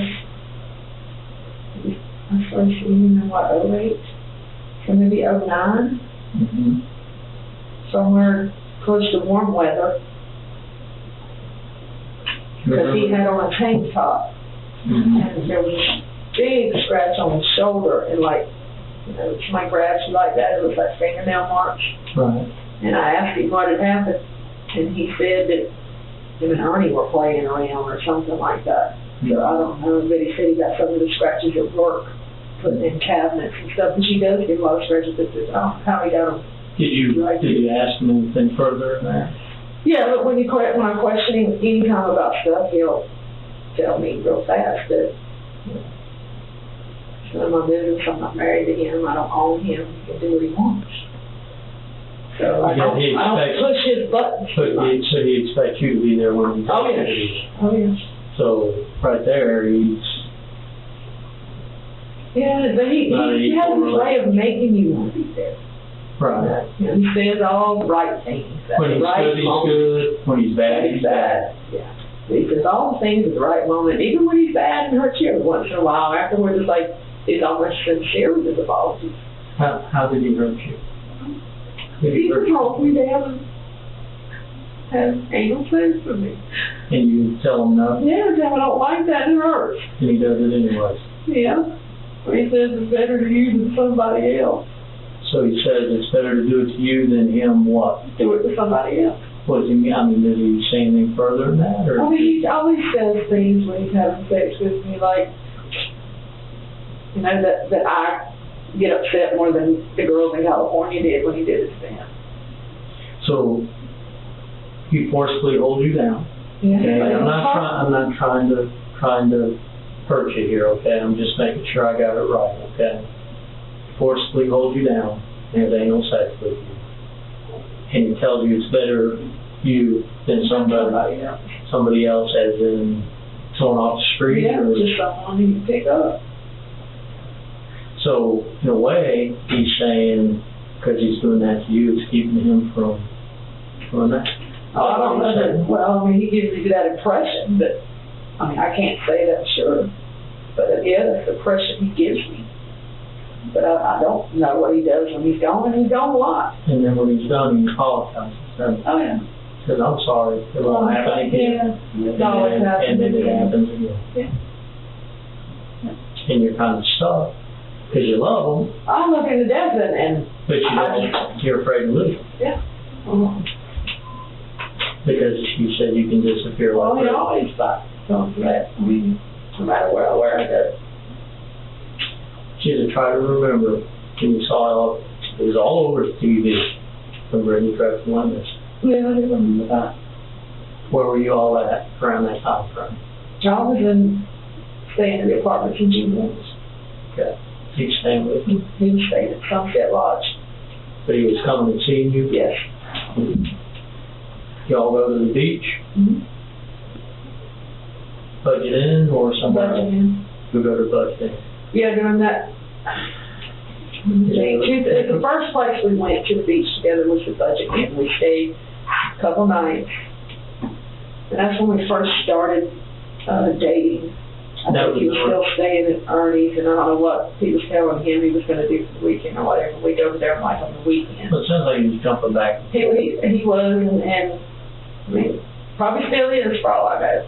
I started seeing him in what, 08? So maybe 09? Mm-hmm. Somewhere close to warm weather. Because he had on a tank top. Mm-hmm. And there was a big scratch on his shoulder, and like, you know, somebody grabs you like that, it looks like fingernail marks. Right. And I asked him what had happened. and he said that him and Ernie were playing around or something like that. So I don't know, but he said he got some of the scratches at work, putting in cabinets and stuff, and she does get a lot of scratches at this, how he got them. Did you ask him anything further in that? Yeah, but when I question him anytime about stuff, he'll tell me real fast that, you know, it's none of my business, I'm not married to him, I don't own him, he can do what he wants. So I don't push his buttons. So he expects you to be there when he's Oh, yes. Oh, yes. So, right there, he's... Yeah, but he has a way of making you want to be there. Right. You know, he says all the right things. When he's good, he's good. When he's bad, he's bad. Yeah. He says all the things at the right moment, even when he's bad and hurts you every once in a while. Afterwards, it's like he's almost sincere with his apologies. How did he hurt you? He would hold me down and have anal sex with me. And you tell him no? Yeah, tell him I don't like that, it hurts. And he does it anyways? Yeah. Well, he says it's better to you than somebody else. So he says it's better to do it to you than him what? Do it to somebody else. What does he mean? I mean, does he say anything further than that? Or? I mean, he always says things when he's having sex with me, like, you know, that I get upset more than the girls in California did when he did his thing. So he forcibly holds you down. Yeah. Okay, I'm not trying to hurt you here. Okay, I'm just making sure I got it right. Okay, forcibly holds you down and has anal sex with you, and he tells you it's better you than somebody else, as in someone off the street. Yeah, or just someone you can pick up. So, in a way, he's saying, because he's doing that to you, it's keeping him from doing that. Oh, I don't know that, well, I mean, he gives me that impression, but, I mean, I can't say that for sure. But, yeah, that's the impression he gives me. But I don't know what he does when he's gone, and he's gone a lot. And then when he's done, he apologizes. Oh, yeah. Says, I'm sorry, it won't happen again. Yeah, it always happens. And then it happens again. Yeah. And you're kind of stuck. Because you love them, I love him to death, and but you're afraid to lose them. yeah. Because you said you can disappear Well, like he that. always comes back. I mean, no matter where I go. Just try to remember when you saw it was all over TV from Brittanee Drexel on this. Yeah, I remember that. Where were you all at around that time frame? I was staying in the apartments in June. Okay. He was staying with you? He was staying at Sunset Lodge. But he was coming and seeing you? Yes. Y'all go to the beach? Mm-hmm. Budget in or somewhere else? Budget in. We go to budget in. Yeah, during that. The first place we went to the beach together was the Budget Inn. We stayed a couple nights. And that's when we first started dating. I think he was still staying at Ernie's, and I don't know what he was telling him he was going to do for the weekend or whatever. We'd go over there like on the weekend. Well, it sounds like he was jumping back. He was, and I mean, probably still is for all I know.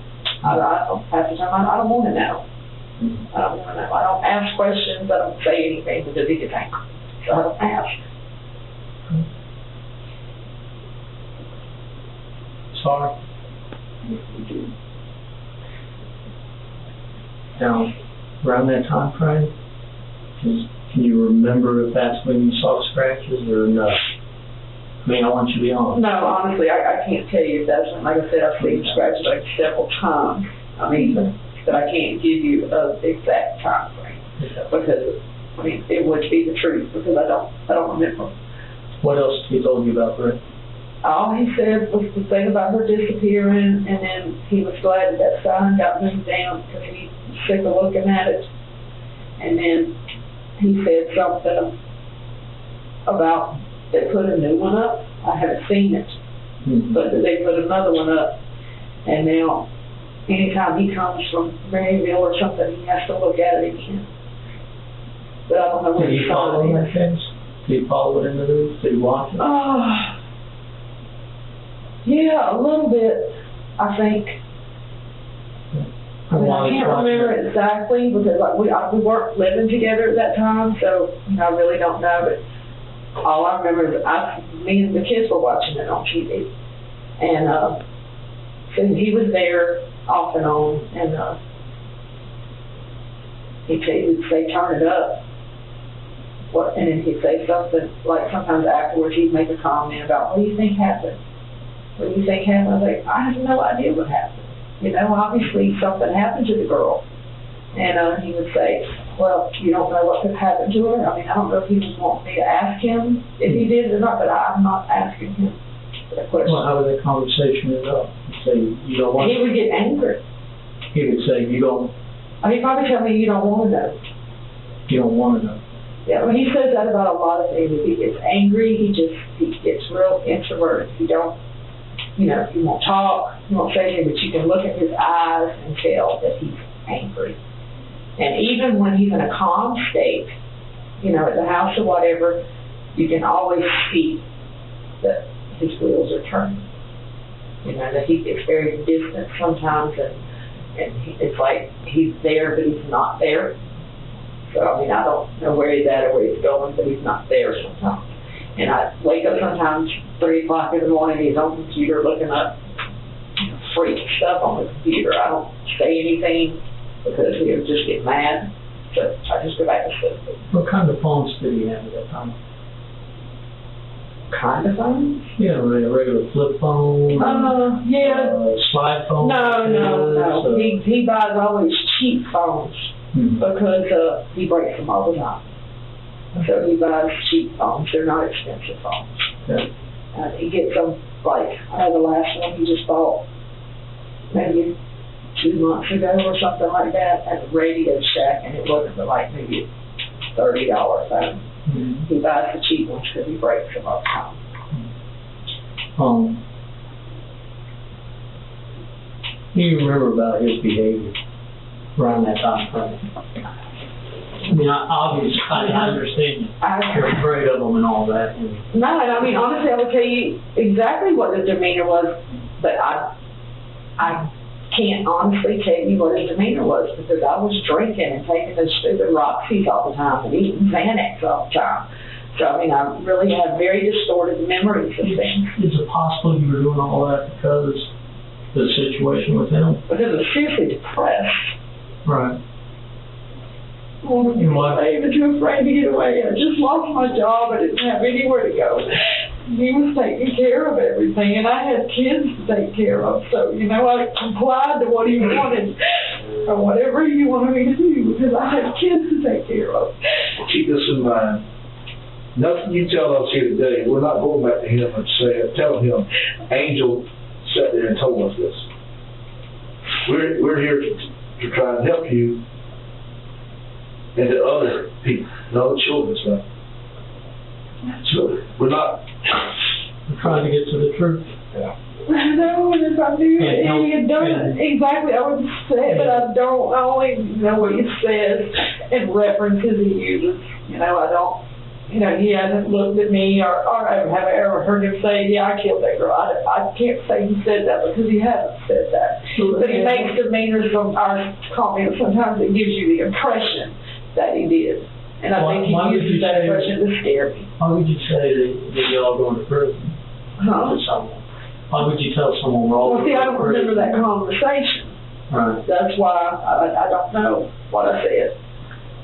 Half the time, I don't want to know. I don't want to know. I don't ask questions. I don't say anything because he gets angry. So I don't ask. Sorry. Now, around that time frame, can you remember if that's when you saw scratches or no? I mean, I want you to be honest. No, honestly, I can't tell you if that's when. Like I said, I've seen scratches like several times. I mean, but I can't give you an exact time frame because I mean it would be the truth because I don't remember. What else he told you about Brett? All he said was the thing about her disappearing, and then he was glad that sign got moved down because he was sick of looking at it. And then he said something about they put a new one up. I haven't seen it, but they put another one up, and now anytime he comes from Maryville or something, he has to look at it again. But I don't know where Did he follow that case? Did he follow it in the news? Did he watch it? Yeah, a little bit, I think. I mean, I can't remember exactly because like, we weren't living together at that time, so I really don't know. But all I remember is me and the kids were watching it on TV, And, so he was there off and on, and, he would say, turn it up. And then he'd say something, like sometimes afterwards he'd make a comment about, what do you think happened? What do you think happened? I was like, I have no idea what happened. You know, obviously something happened to the girl. And he would say, well, you don't know what could happen to her? I mean, I don't know if he was wanting me to ask him if he did or not, but I'm not asking him that question. Well, how would that conversation end up? He'd say, you don't want He would get angry. He would say, you don't He'd probably tell me, you don't want to know. want to know. Yeah, well, he says that about a lot of things. If he gets angry, he gets real introverted. He don't, you know, he won't talk, he won't say anything, but you can look at his eyes and tell that he's angry. And even when he's in a calm state, you know, at the house or whatever, you can always see that his wheels are turning. You know, that he gets very distant sometimes, and it's like he's there, but he's not there. So, I mean, I don't know where he's at or where he's going, but he's not there sometimes. And I wake up sometimes 3 o'clock in the morning, he's on the computer looking up freak stuff on the computer. I don't say anything because he'll just get mad. So I just go back to sleep. What kind of phones did he have at that time? Kind of phone? Yeah, a regular flip phone? Yeah. Slide phone? No. He buys always cheap phones. Because he breaks them all the time. So he buys cheap phones. They're not expensive phones. Yeah. He gets them, like, I know the last one he just bought maybe 2 months ago or something like that at the Radio Shack, and it wasn't but like maybe a $30 phone. He buys the cheap ones because he breaks them all the time. Do you remember about his behavior around that time frame? I mean, obviously, I understand you're afraid of them and all that. No, I mean, honestly, I would tell you exactly what his demeanor was, but I can't honestly tell you what his demeanor was because I was drinking and taking those stupid Roxys all the time and eating Xanax all the time. So, I mean, I really have very distorted memories of things. Is it possible you were doing all that because the situation with him? Because I was seriously depressed. Right. But too afraid to get away. I just lost my job. I didn't have anywhere to go. He was taking care of everything, and I had kids to take care of. So, you know, I complied to what he wanted, or whatever he wanted me to do, because I had kids to take care of. Keep this in mind. Nothing you tell us here today, we're not going back to him and telling him, Angel sat there and told us this. We're here to try and help you and the other people, and other children and stuff. So we're not. We're trying to get to the truth. Yeah. I know, and if I knew he had done it exactly, I would say it, but I don't. I only know what he says and references he uses. You know, I don't. You know, he hasn't looked at me or have I ever heard him say, yeah, I killed that girl. I can't say he said that because he hasn't said that. But he makes demeanors from our comments. Sometimes it gives you the impression that he did. And I think he uses that impression to scare me. Why would you say that y'all going to prison? Huh? To someone? Why would you tell someone we're all Well, see, I don't remember that conversation. Right. That's why I don't know what I said.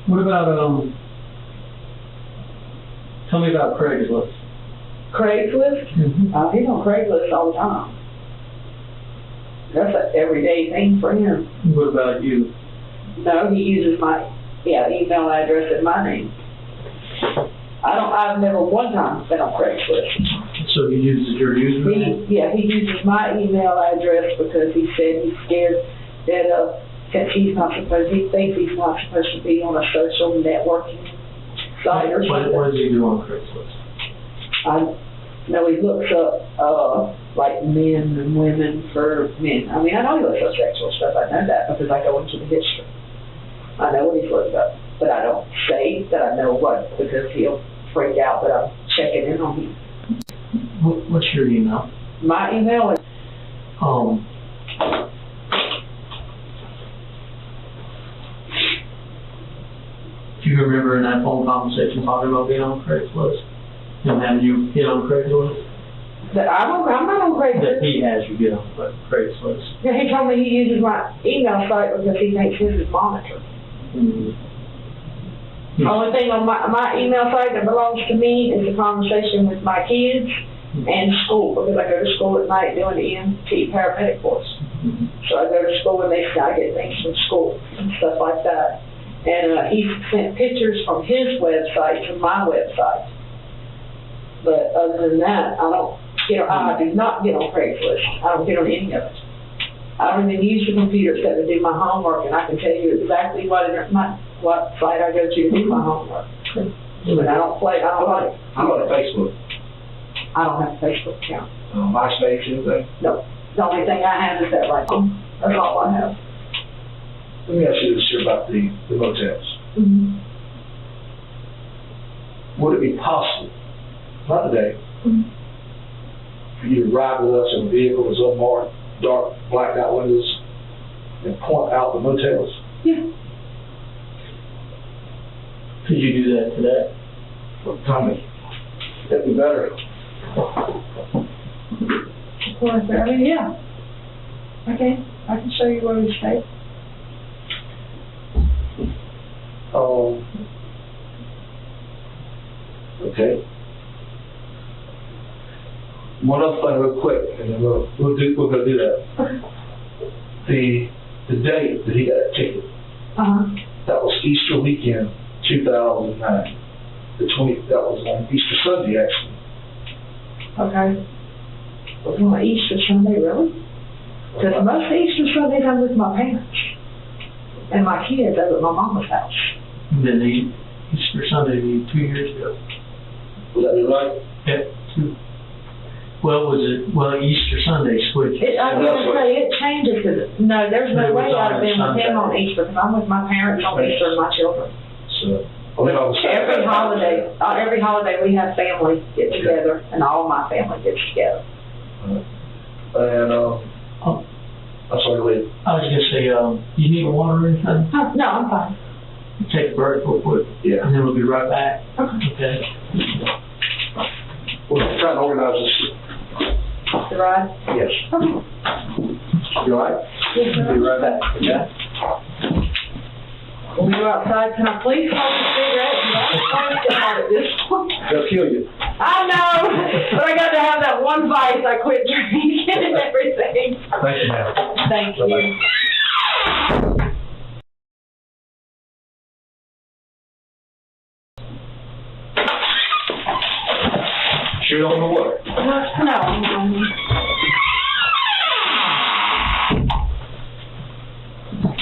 What about, tell me about Craigslist. Craigslist? He's on Craigslist all the time. That's an everyday thing for him. What about you? No, he uses my email address and my name. I've never one time been on Craigslist. So he uses your username? He uses my email address because he said he's scared that since he thinks he's not supposed to be on a social networking site or something. What does he do on Craigslist? I know he looks up like men and women for men. I mean, I know he looks up sexual stuff. I know that because I go into the history. I know what he's looked up, but I don't say that I know what because he'll freak out that I'm checking in on him. What's your email? My email is do you remember in that phone conversation talking about being on Craigslist and having you get on Craigslist? I'm not on that Craigslist. he has you get on Craigslist? Yeah, he told me he uses my email site because he thinks his is monitored. Mm. Only thing on my email site that belongs to me is a conversation with my kids and school, because I go to school at night doing the EMT paramedic course. So I go to school and I get things from school and stuff like that. And he sent pictures from his website to my website. But other than that, I do not get on Craigslist. I don't get on any of it. I don't even use the computer except to do my homework, and I can tell you exactly what site I go to do my homework. But I don't play. How about Facebook? I don't have a Facebook account. MySpace, anything? No. The only thing I have is that right now. That's all I have. Let me ask you this here about the motels. Mm-hmm. Would it be possible, not today, Mm-hmm. for you to ride with us in a vehicle that's unmarked, dark, blacked out windows, and point out the motels? Yeah. Could you do that today? Tell me. That'd be better. Of course, I mean, yeah. Okay, I can show you where we stay. Okay. One other thing real quick, and then we're gonna do that. Okay. The date that he got that ticket, that was Easter weekend, 2009. That was on Easter Sunday, actually. Okay. Well, Easter Sunday, really? Because most Easter Sundays I'm with my parents and my kids over at my mama's house. And then Easter Sunday, 2 years ago. Was that right? Yeah, 2. Well, Easter Sunday switched. I was going to say, it changes, because, no, there's no It was way I'd have been with Sunday. him on Easter, because I'm with my parents on Easter and my children. So, I mean, on the Every holiday we have family get together, and all my family gets together. And, I'm sorry, go ahead. I was gonna say, you need water or anything? No, I'm fine. Take a break real quick. Yeah. And then we'll be right back. Okay. We're trying to organize this. The ride? Yes. Okay. You all right? Yes, sir. Be right back. Yeah. When we go outside, can I please smoke a cigarette? Because I'm starting to get hard at this point. They'll kill you. I know, but I got to have that one vice. I quit drinking and everything. Thank you, ma'am. Thank you. Sure don't know what? No.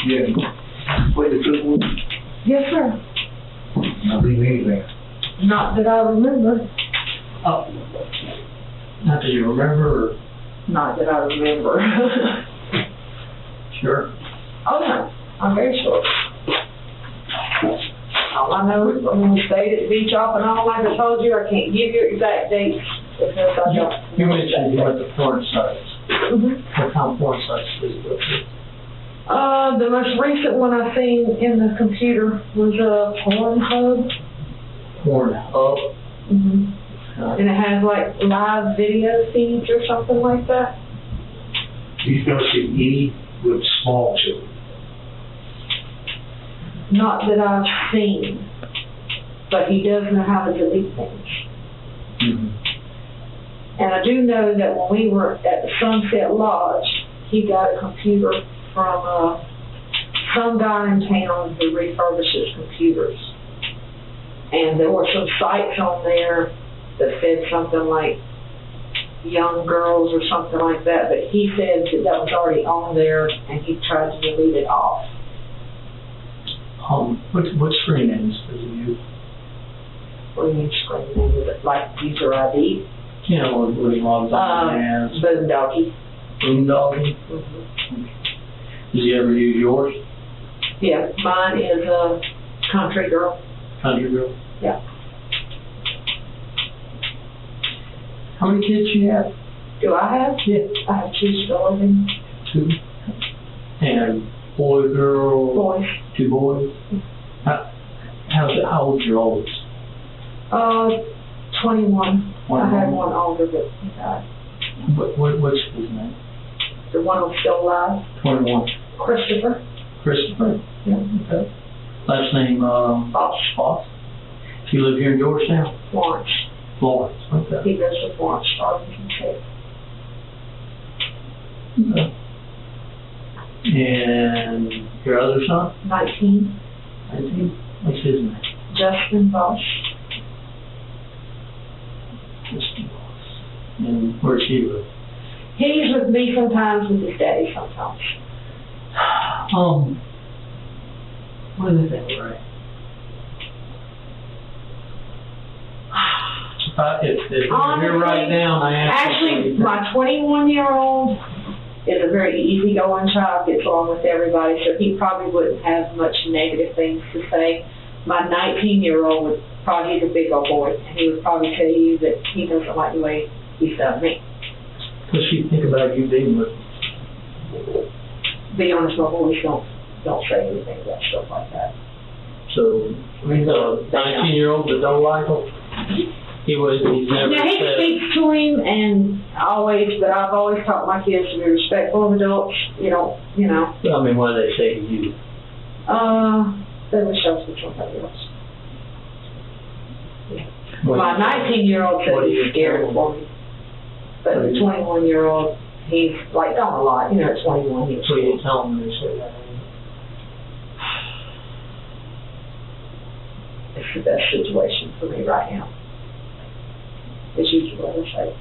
Yeah. Wait, the good one? Yes, sir. Not leaving anything. Not that I remember. Oh. Not that you remember, or? Not that I remember. Sure. Oh, no. I'm very sure. All I know is when we stayed at the beach off and on, like I told you, I can't give you exact dates because I don't. You mentioned you went to porn sites. Mm-hmm. What kind of porn sites did you go to? The most recent one I seen in the computer was Pornhub. Pornhub? Mm-hmm. And it has like live video feeds or something like that. You've never seen any with small children. Not that I've seen, but he does know how to delete things. Mm-hmm. And I do know that when we were at the Sunset Lodge, he got a computer from some guy in town who refurbishes computers. And there were some sites on there that said something like young girls or something like that, but he said that was already on there and he tried to delete it off. What screen names does he use? What do you mean screen name? Is it like user ID? You know, what he logs on as Boondoggle. Boondoggle? Mm-hmm. Does he ever use yours? Yeah, mine is Country Girl. Country Girl? Yeah. How many kids you have? Do I have? Yeah. I have 2 children. 2. And boy, girl? Boys. 2 boys? How old's your oldest? 21. I had one older, but he died. What's his name? The one who's still alive, 21. Christopher. Christopher? Yeah. Okay. Last name, Fox. Fox. You live here in Georgetown? Florence. Florence, okay. He lives in Florence, Arlington, Texas. Okay. And your other son? 19. 19? What's his name? Justin Bosch. Justin Boss. And where's he live? He's with me sometimes, with his daddy sometimes. What is that, right? If you're right now, and I ask Actually, you, my 21-year-old is a very easygoing child, gets along with everybody, so he probably wouldn't have much negative things to say. My 19-year-old would probably, he's a big old boy, and he would probably tell you that he doesn't like the way he's done me. What's she think about you being with him? Be honest, my boys don't say anything about stuff like that. So, the 19-year-old that don't like him? He's never Now, he said. speaks to him, and but I've always taught my kids to be respectful of adults. You know. I mean, what do they say to you? They would show us with somebody else. What My do you- 19-year-old said what do he's you scared tell him? for me. But the 21-year-old, he's like, don't a lot. You know, at 21, he's What do you tell them when they say that? it's the best situation for me right now. It's usually what I say.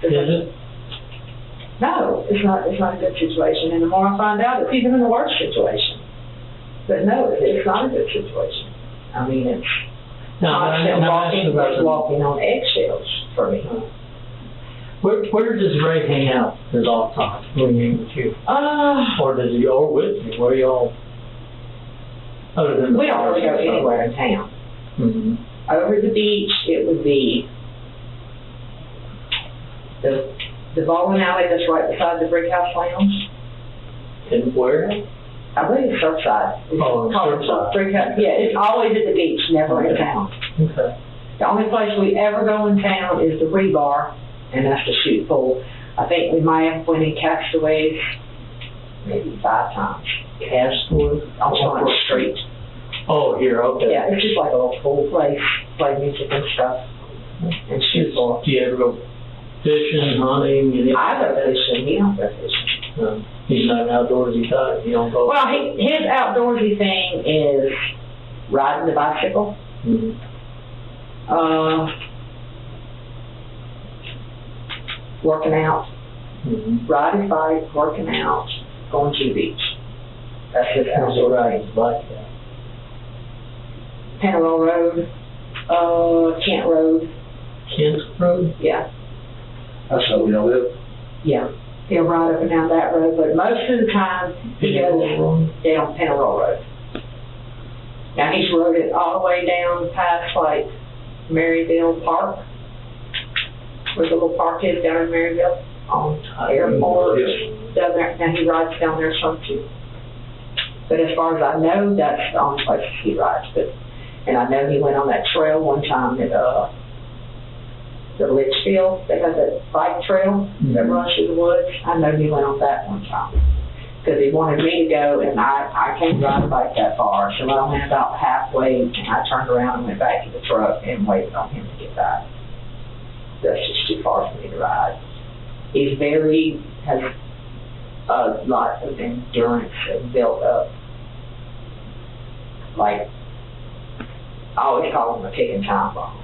Is it? No, it's not a good situation. And the more I find out, it's even in a worse situation. But no, it's not a good situation. I mean, it's No, I'm asking about walking on eggshells for me. Where does Ray hang out his off time when he's with you? Or does he go with you? Where y'all? Other than We don't really go anywhere in town. Mm-hmm. Over the beach, it would be the bowling alley that's right beside the Brick House Lounge. And where? I believe it's Surfside. It's Oh, called Surfside. Brick House. Yeah, it's always at the beach, never in Okay. town. Okay. The only place we ever go in town is the rebar, and that's the shoot pool. I think we might have went in Castaways maybe 5 times. Castaway? On Front Street. Oh, here, okay. Yeah, it's just like a little pool place, play music and stuff, and shoot pool. Do you ever go fishing, hunting? I go fishing, he don't go fishing. He's not an outdoorsy type, you don't go? Well, his outdoorsy thing is riding the bicycle, Mhm. working out, Mhm. riding his bike, working out, going to the beach. That's his That's outdoor what thing. I like that. Penarol Road, Kent Road, Kent Road? yeah, That's how we all live. yeah. He'll ride up and down that road, but most of the time, he goes Road? down Penarol Road. Now, he's rode it all the way down past, like, Maryville Park, where the little park is down in Maryville, on Airport, down there. Now, he rides down there some too. But as far as I know, that's the only place he rides. And I know he went on that trail one time at, the Litchfield. They have that bike trail that runs through the woods. I know he went on that one time. Because he wanted me to go, and I can't ride a bike that far. So I went about halfway, and I turned around and went back to the truck and waited on him to get back. That's just too far for me to ride. He's has a lot of endurance and built up. Like, I always call him a ticking time bomb.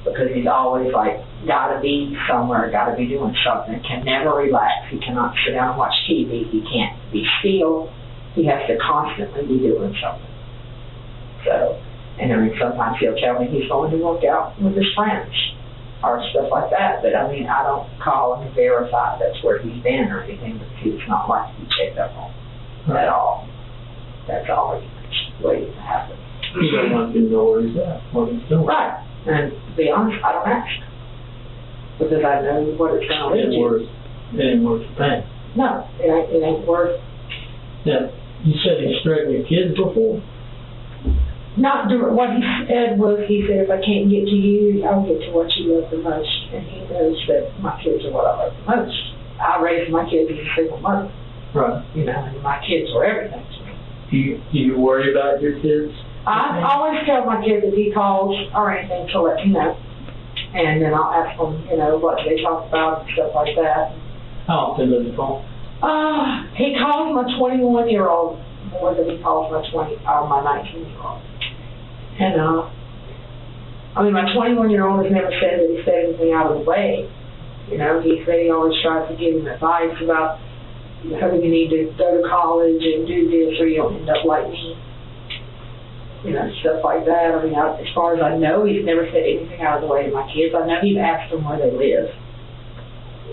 Because he's always like, gotta be somewhere, gotta be doing something, can never relax. He cannot sit down and watch TV. He can't be still. He has to constantly be doing something. So, and I mean, sometimes he'll tell me he's going to work out with his friends or stuff like that. But I mean, I don't call him to verify that's where he's been or anything, because he's not like to be checked up on at all. That's always waiting to happen. You don't want to know where he's at, what he's doing. Right. And to be honest, I don't ask. Because I know what it's going to lead to. It ain't worth the pain. No, it ain't worth. Yeah, you said he's threatened your kids before? not what he said was, he said, if I can't get to you, I'll get to what you love the most. And he knows that my kids are what I love the most. I raised my kids as a single mother. Right. You know, and my kids were everything to me. Do you worry about your kids? I always tell my kids if he calls or anything to let me know. And then I'll ask them, you know, what they talk about and stuff like that. How often does he call? He calls my 21-year-old more than he calls my 19-year-old. And, I mean, my 21-year-old has never said that he said anything out of the way. You know, he said he always tries to give him advice about how you need to go to college and do this or you'll end up like me. You know, stuff like that. I mean, as far as I know, he's never said anything out of the way to my kids. I know he's asked them where they live.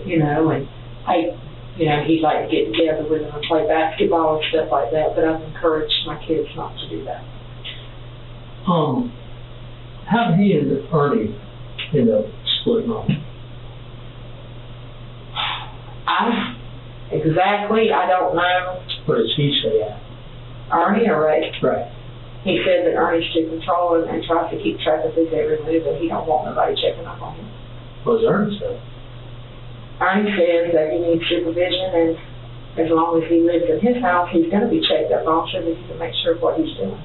You know, and he'd like to get together with them and play basketball and stuff like that, but I've encouraged my kids not to do that. How did he and Ernie end up splitting off? I don't know. What does he say? Ernie or Ray? Right. He said that Ernie's too controlling and tries to keep track of his every move, but he don't want nobody checking up on him. What does Ernie say? Ernie says that he needs supervision, and as long as he lives in his house, he's going to be checked up on so that he can make sure of what he's doing.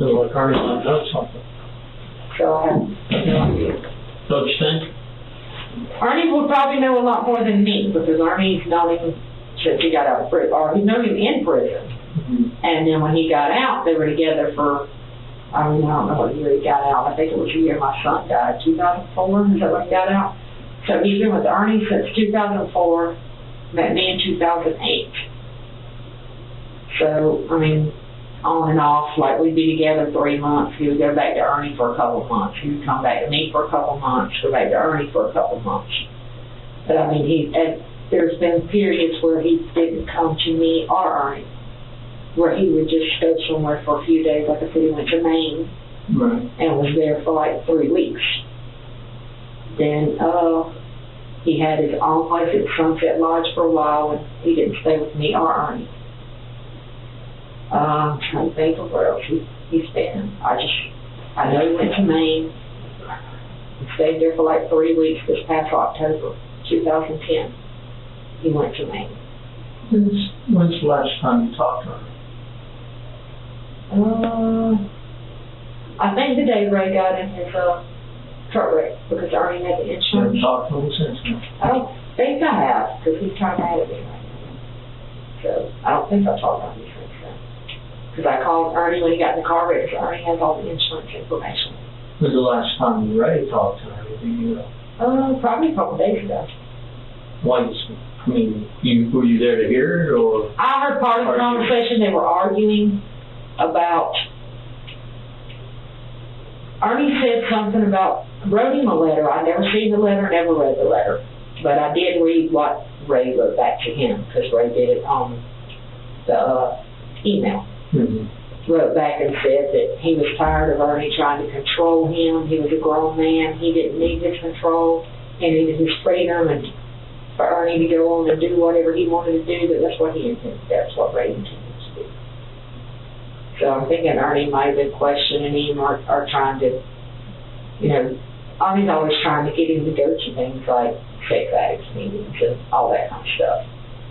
So like Ernie might know something. So I have no idea. Don't you think? Ernie will probably know a lot more than me, because Ernie's known him since he got out of prison, or he's known him in prison. Mm-hmm. And then when he got out, they were together for, I don't know what year he got out. I think it was the year my son died, 2004, is that when he got out? So he's been with Ernie since 2004, met me in 2008. So, I mean, on and off, like we'd be together 3 months, he would go back to Ernie for a couple of months, he would come back to me for a couple of months, go back to Ernie for a couple of months. But I mean, there's been periods where he didn't come to me or Ernie, where he would just go somewhere for a few days, like I said, he went to Maine, right, and was there for like 3 weeks. Then he had his own place at Sunset Lodge for a while, and he didn't stay with me or Ernie. I'm trying to think of where else he's been. I know he went to Maine. He stayed there for like 3 weeks this past October, 2010. He went to Maine. When's the last time you talked to her? I think the day Ray got in his truck wreck, because Ernie had the You insurance. haven't talked to him since then? I don't think I have, because he's trying to have me right now. So I don't think I've talked to him since then. Because I called Ernie when he got in the car wreck, because Ernie has all the insurance information. When's the last time Ray talked to her? Do you know? Probably a couple days ago. Were you there to hear it, or? I heard part of the conversation. They were arguing about, Ernie said something about, wrote him a letter. I never seen the letter, never read the letter. But I did read what Ray wrote back to him, because Ray did it on the email. Mm-hmm. Wrote back and said that he was tired of Ernie trying to control him. He was a grown man. He didn't need his control. He needed his freedom, and for Ernie to go on and do whatever he wanted to do, but that's what he intended. That's what Ray intended to do. So I'm thinking Ernie might have been questioning him or trying to, Ernie's always trying to get him to go to things like sex addicts meetings and all that kind of stuff.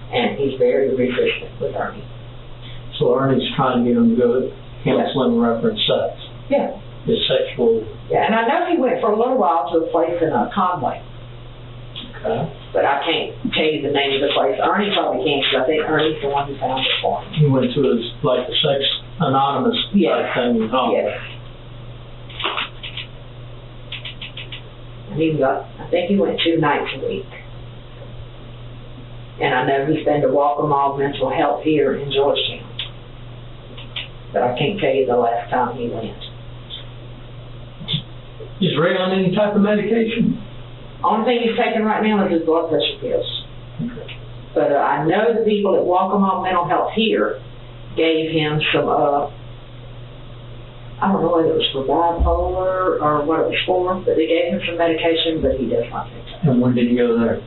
And he's very resistant with Ernie. So Ernie's trying to get him to go to counseling reference sex. Yeah. His sexual. Yeah, and I know he went for a little while to a place in Conway. Okay. But I can't tell you the name of the place. Ernie probably can, because I think Ernie's the one who found it for him. He went to his, like, the Sex Anonymous Yes. thing. Oh. Yes. And I think he went 2 nights a week. And I know he's been to Walker Mental Health here in Georgetown. But I can't tell you the last time he went. Is Ray on any type of medication? Only thing he's taking right now is his blood pressure pills. Okay. But I know the people at Walker Mental Health here gave him some, I don't know whether it was for bipolar or what it was for, but they gave him some medication, but he does not take it. And when did he go there?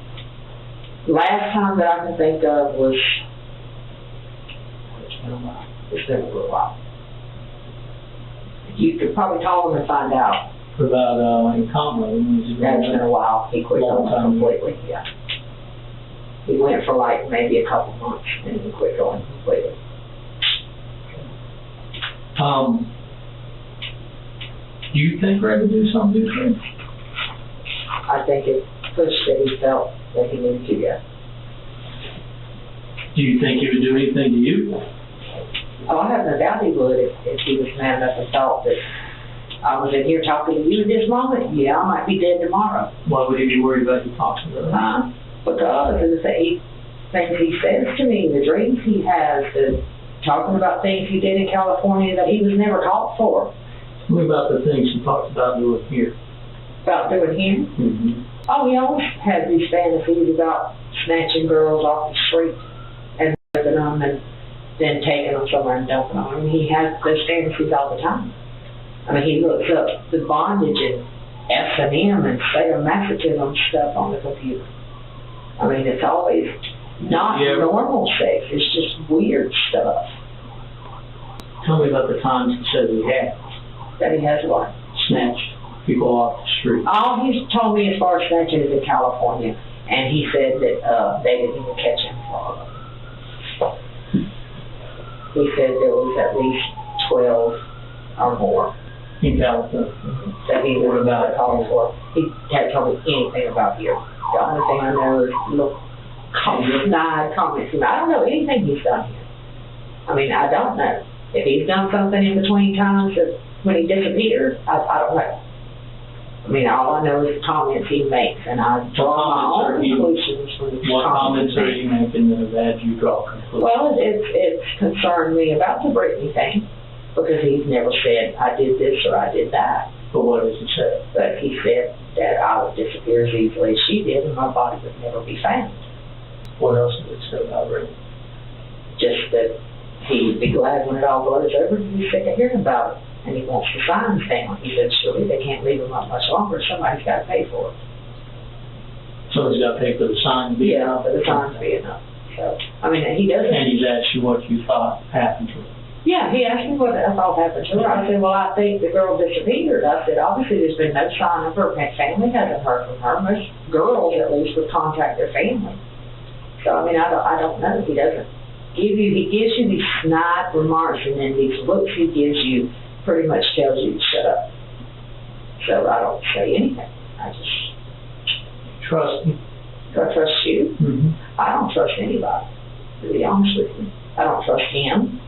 Last time that I can think of was, it's been a little while. You could probably call him and find out. For about, incontinence. That's been a while. He quit Long going time. completely, yeah. He went for like maybe a couple months and then quit going completely. Do you think Ray would do something different? I think it pushed that he felt that he needed to go. Do you think he would do anything to you? Oh, I have no doubt he would if he was man enough and thought that I was in here talking to you at this moment. Yeah, I might be dead tomorrow. Why would he be worried about you talking to her? Because of the things he says to me, the dreams he has, talking about things he did in California that he was never caught for. What about the things he talks about doing here? About doing him? Mm-hmm. Oh, he always has these fantasies about snatching girls off the street and living them and then taking them somewhere and dumping them. I mean, he has those fantasies all the time. I mean, he looks up the bondage and S&M and sadomasochism stuff on the computer. I mean, it's always not normal sex. It's just weird stuff. Tell me about the times he said he had That he has what? snatched people off the street. All he's told me as far as snatching is in California, and he said that they didn't even catch him for all of it. He said there was at least 12 or more In California. that he was about calling for. He hadn't told me anything about here. The only thing I know is little snide comments. I don't know anything he's done here. I mean, I don't know. If he's done something in between times that when he disappeared, I don't know. I mean, all I know is the comments he makes, and I draw my own conclusions from his What comments are you making that have had you draw conclusions? Well, it's concerned me about the Brittanee thing, because he's never said, I did this or I did that. But what does he say? But he said that I would disappear as easily as she did, and my body would never be found. What else did he say about Ray? Just that he'd be glad when it all blows over, and he's sick of hearing about it. And he wants the signs down. He said, surely they can't leave them up much longer. Somebody's got to pay for it. Somebody's got to pay for the sign to be Yeah, for the signs being up. So, I mean, he doesn't. And he's asked you what you thought happened to him. Yeah, he asked me what I thought happened to her. I said, well, I think the girl disappeared. I said, obviously there's been no sign of her. Her family hasn't heard from her. Most girls, at least, would contact their family. So, I mean, I don't know. He doesn't give you, he gives you these snide remarks, and then these looks he gives you pretty much tells you to shut up. So I don't say anything. I just Trust me. do I trust you? Mm-hmm. I don't trust anybody, to be honest with you. I don't trust him.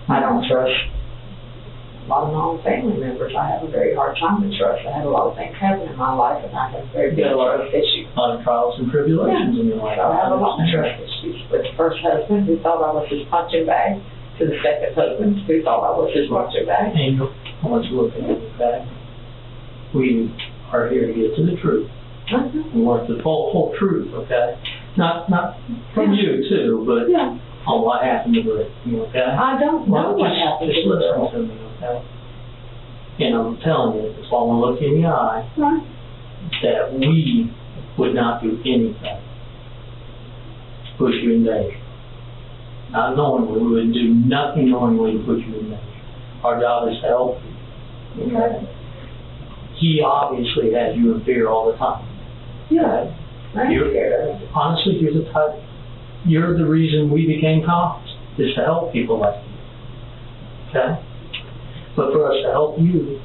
I don't trust a lot of my own family members. I have a very hard time to trust. I had a lot of things happen in my life, and I have very big trust issues. A lot of trials and tribulations in your life. So I have a lot of trust issues. With the first husband, who thought I was his punching bag, to the second husband, who thought I was his punching bag. Angel, I want you to look at it, okay? We are here to get to the truth. We want the full truth, okay? Not from you too, but Yeah. on what happened to Rick, okay? I don't know what happened Just to the listen girl. to me, okay? And I'm telling you, that's why I want to look you in the eye, Right. that we would not do anything to push you in danger. Not knowingly, we would do nothing knowingly to put you in danger. Our job is to help you. Okay? He obviously has you in fear all the time. Yeah. I'm You're- scared of it. Honestly, you're the reason we became cops, is to help people like you. Okay? But for us to help you,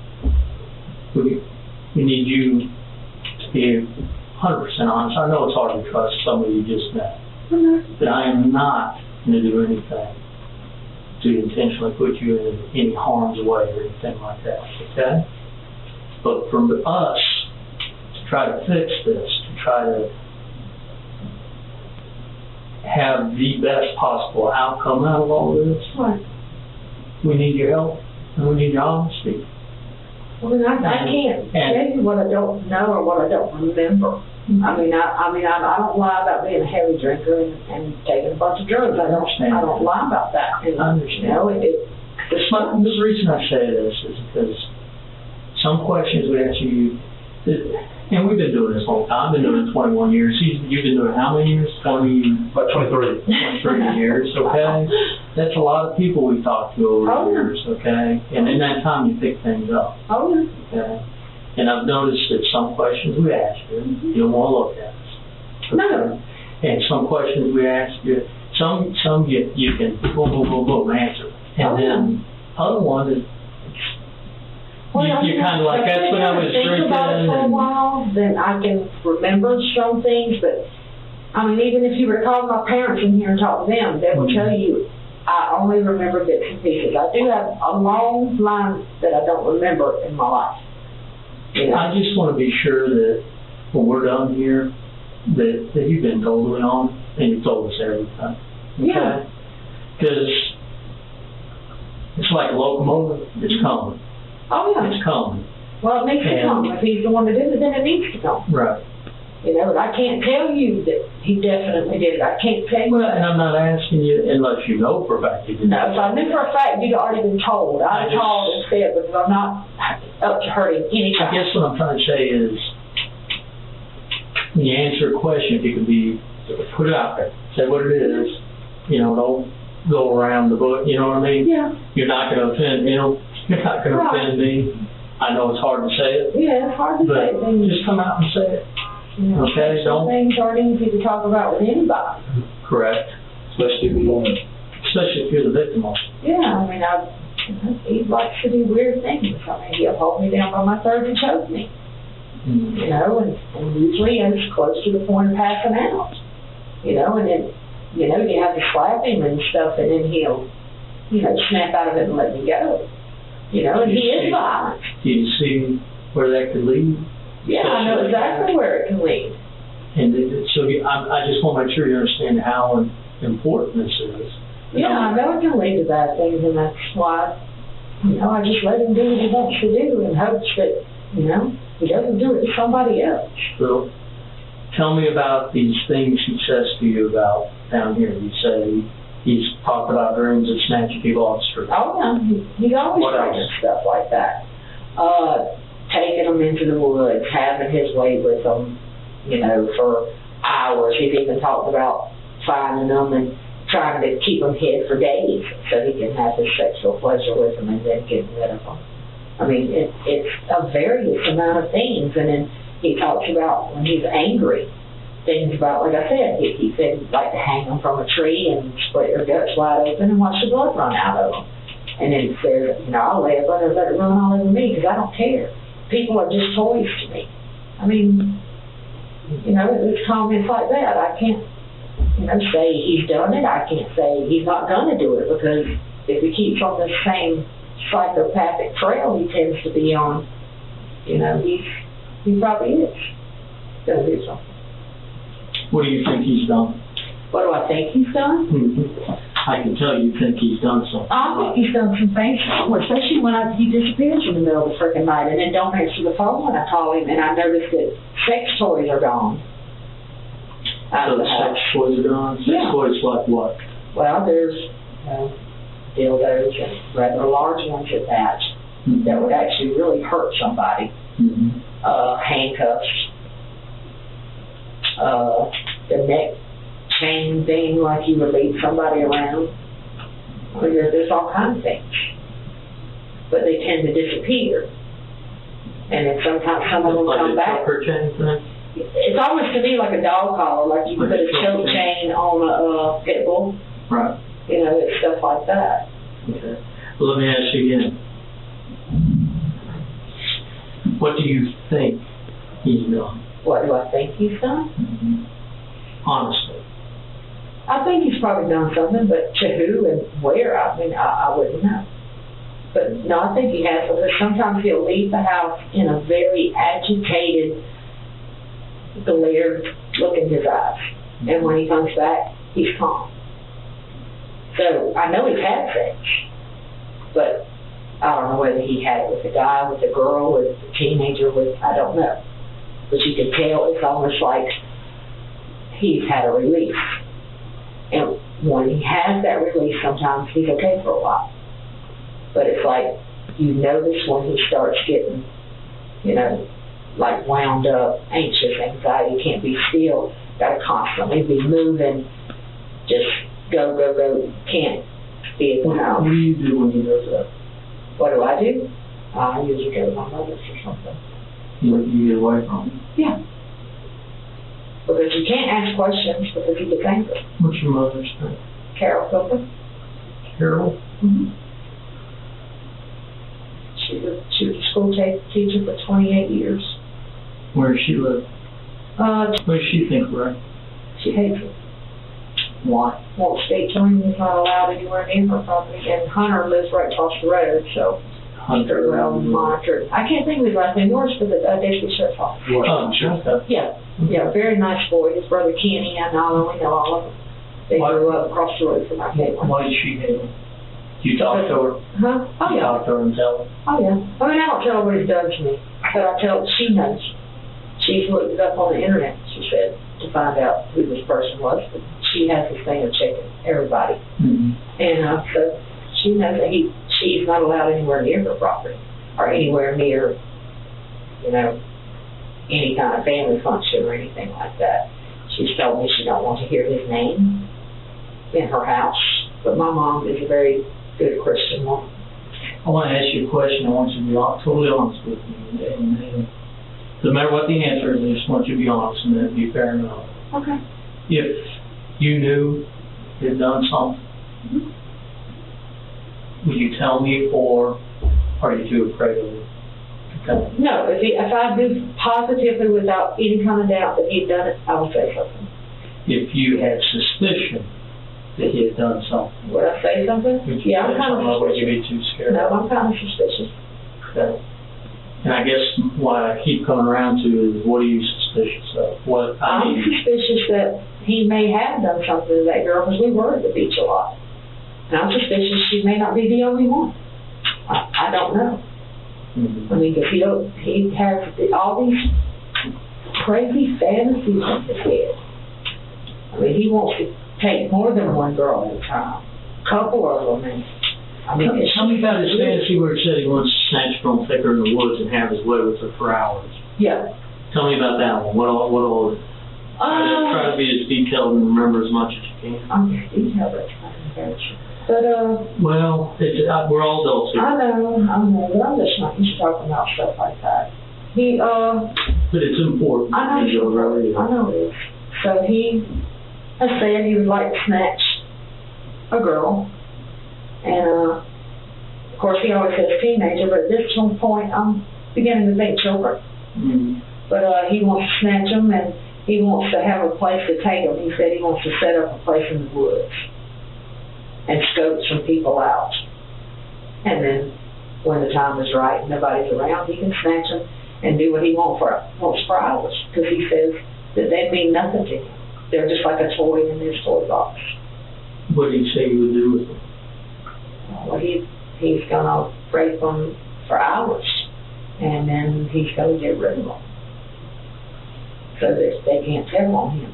we need you to be 100% honest. I know it's hard to trust somebody you just met, but I am not going to do anything to intentionally put you in any harm's way or anything like that, okay? But for us to try to fix this, to try to have the best possible outcome out of all this, Right. we need your help and we need your honesty. I mean, I can't tell you what I don't know or what I don't remember. I mean, I don't lie about being a heavy drinker and taking a bunch of drugs. I don't lie about that. And, I understand. You know, The reason I say this is because some questions we ask you, and we've been doing this a long time. I've been doing it 21 years. You've been doing it how many years? About 23. 23 years, okay? that's a lot of people we talked to over Oh, the yeah. years, okay? And in that time, you pick things up, Oh, yeah. okay? And I've noticed that some questions we ask you don't want to look at us. No. And some questions we ask you, some you can boom, answer. And Oh, then other ones, you're kind of like, that's when I was Think about it drinking. for a and- while, then I can remember some things, but, I mean, even if you were to call my parents in here and talk to them, they will tell you, I only remember bits and pieces. I do have a long line that I don't remember in my life. You know? I just want to be sure that when we're done here, that you've been totally on and you've told us everything. Yeah. Because it's like a locomotive, it's coming, Oh, yeah. it's coming. Well, it needs to And- come. If he's the one that did it, then it needs to come. Right. You know, and I can't tell you that he definitely did it. I can't tell you Well, that. and I'm not asking you unless you know for a fact you didn't. No, if I knew for a fact you'd already been told, I I'd just- called instead because I'm not up to hurting any I guess what I'm trying to say is, when you answer a question, if you could be, put it out there, say what it is, you know, don't go around the bush, you know what I mean? Yeah, You're not gonna offend him, you're not gonna Right. offend me. I know it's hard to say it, yeah, it's hard to say but things. just come out and say it. You know, okay, some don't- things aren't easy to talk about with anybody. Correct. Especially if you don't. Especially if you're the victim of it. Yeah, I mean, he likes to do weird things. I mean, he'll hold me down by my throat and choke me, you know, and usually it's close to the point of passing out, you know, and then, you know, you have to slap him and stuff, and then he'll, you know, snap out of it and let me go, you know, and he is violent. Do you see where that could lead? Yeah, I know exactly where it can lead. And I just want to make sure you understand how important this is. Yeah, I know it can lead to bad things, and that's why, you know, I just let him do what he wants to do in hopes that, you know, he doesn't do it to somebody else. So, tell me about these things he says to you about down here. You say he's talked about dreams of snatching people off the street. Oh, yeah, he's always What else? saying stuff like that. Taking them into the woods, having his way with them, you know, for hours. He's even talked about finding them and trying to keep them hid for days so he can have his sexual pleasure with them and then get rid of them. I mean, it's a various amount of things. And then he talks about when he's angry, things about, like I said, he said he'd like to hang them from a tree and split their guts wide open and watch the blood run out of them. And then he says, you know, I'll lay it and let it run all over me because I don't care. People are just toys to me. I mean, you know, it's comments like that. I can't, you know, say he's done it. I can't say he's not going to do it because if he keeps on the same psychopathic trail he tends to be on, you know, he probably is going to do something. What do you think he's done? What do I think he's done? I can tell you think he's done something. I think he's done some things, especially when he disappears in the middle of the freaking night and then don't answer the phone when I call him, and I notice that sex toys are gone. So the sex toys are gone? Sex Yeah. toys like what? Well, there's dildos and rather large ones at that that would actually really hurt somebody. Handcuffs, the neck chain thing like you would lead somebody around. I mean, there's all kinds of things. But they tend to disappear. And then sometimes some of them Like come a back. choker chain thing? It's almost to me like a dog collar, like you put a choke chain on a pit bull. Right. You know, it's stuff like that. Okay. Well, let me ask you again. What do you think he's done? What do I think he's done? Honestly. I think he's probably done something, but to who and where, I mean, I wouldn't know. But no, I think he has, because sometimes he'll leave the house in a very agitated, glared look in his eyes. And when he comes back, he's calm. So I know he's had sex, but I don't know whether he had it with a guy, with a girl, with a teenager, I don't know. But you can tell it's almost like he's had a release. And when he has that release, sometimes he's okay for a while. But it's like, you notice when he starts getting, you know, like wound up, anxious, anxiety, can't be still, gotta constantly be moving, just go, can't be at the house. What do you do when he does that? What do? I usually go to my mother's or something. You get away from him? Yeah. Because you can't ask questions because he gets angry. What's your mother's name? Carol Cooper. Carol? Mm-hmm. She was a school teacher for 28 years. Where does she live? What does she think, right? She hates it. Why? Well, state touring is not allowed anywhere near her property, and Hunter lives right across the road, so Hunter. well monitored. I can't think of his last name, yours, but I guess we should talk. Oh, sure. Yeah, very nice boy. His brother Kenny and Nala, we know all of them. They grew up across the road from our family. Why did she hate him? Do you talk to her? Huh? Oh, You yeah. talk to her and tell her? Oh, yeah. I mean, I don't tell her what he's done to me, but I tell her she knows. She's looked it up on the internet, she said, to find out who this person was. But she has this thing of checking everybody. Mm-hmm. And so she knows that she's not allowed anywhere near her property or anywhere near, any kind of family function or anything like that. She's told me she don't want to hear his name in her house. But my mom is a very good Christian woman. I want to ask you a question. I want you to be totally honest with me. And no matter what the answer is, I just want you to be honest and then be fair enough. Okay. If you knew you had done something, would you tell me, or are you too afraid of it to tell me? No, if I knew positively without any kind of doubt that he'd done it, I would say something. If you had suspicion that he had done something, Would I say something? would you Yeah, I'm say kind of something, or would you suspicious. be too scared? No, I'm kind of suspicious. Okay. And I guess what I keep coming around to is, what are you suspicious of? I'm suspicious that he may have done something to that girl because we were at the beach a lot. And I'm suspicious she may not be the only one. I don't know. Mm-hmm. I mean, because he has all these crazy fantasies in his head. I mean, he wants to take more than one girl at a time. A couple of them. And, Tell me about his fantasy where it said he wants to snatch from thicker in the woods and have his way with her for hours. Yeah. Tell me about that one. What all is it? Try to be as detailed and remember as much as you can. I'm detailed, that's kind of embarrassing. But, well, we're all adults here. I know, but I'm just not used to talking about stuff like that. But it's important. I know it is. So he has said he would like to snatch a girl. And, of course, he always says teenager, but at this point, I'm beginning to think children. Mm-hmm. But he wants to snatch them, and he wants to have a place to take them. He said he wants to set up a place in the woods and scope some people out. And then when the time is right and nobody's around, he can snatch them and do what he wants for hours. Because he says that they mean nothing to him. They're just like a toy in his toy box. What did he say he would do with them? Well, he's going to rape them for hours, and then he's going to get rid of them so that they can't tell on him.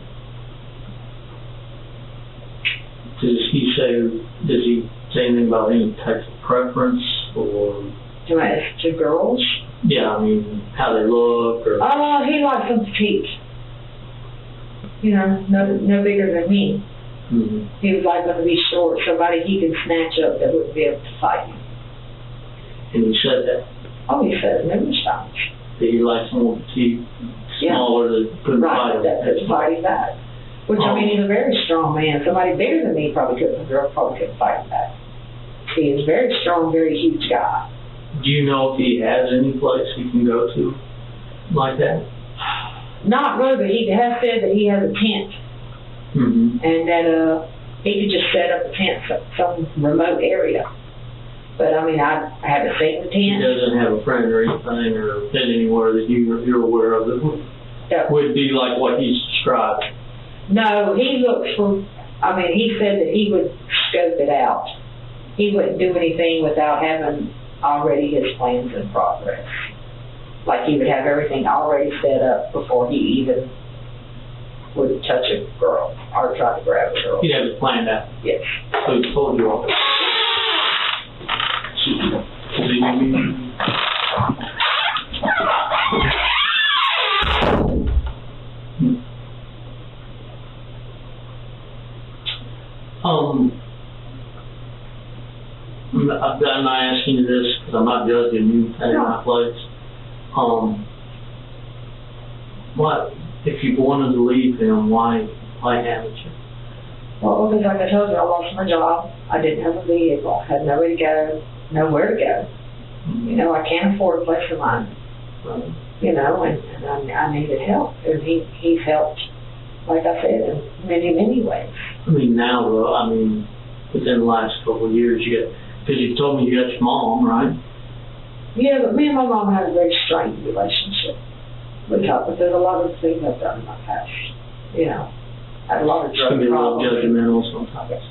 Does he say anything about any type of preference, or? To girls? Yeah, I mean, how they look, or? He likes them petite. No bigger than me. Mm-hmm. He was like going to be short, somebody he could snatch up that wouldn't be able to fight him. And he said that? Oh, he said it numerous times. That he likes more petite, smaller, that couldn't fight him. That couldn't fight him back. Which, I mean, he's a very strong man. Somebody bigger than me probably couldn't fight him back. He is a very strong, very huge guy. Do you know if he has any place he can go to like that? Not really, but he has said that he has a tent. Mm-hmm. And that he could just set up a tent some remote area. But I mean, I haven't seen the tent. He doesn't have a friend or anything, or been anywhere that you're aware of that would be like what he's described. No, he looks for. I mean, he said that he would scope it out. He wouldn't do anything without having already his plans in progress. Like he would have everything already set up before he even would touch a girl or try to grab a girl. He'd have it planned out. Yes. So he told you all. I'm not asking you this because I'm not judging you at my place. What, if you wanted to leave him, why haven't you? Well, because like I told you, I lost my job. I didn't have a vehicle, had nowhere to go, nowhere to go. You know, I can't afford a place of mine. You know, and I needed help, and he's helped, like I said, in many, many ways. I mean, now, though, I mean, within the last couple of years, because you told me you got your mom, right? Yeah, but me and my mom had a very strained relationship. But there's a lot of things I've done in my past, you know. I had a lot of drug Be a little problems. judgmental sometimes.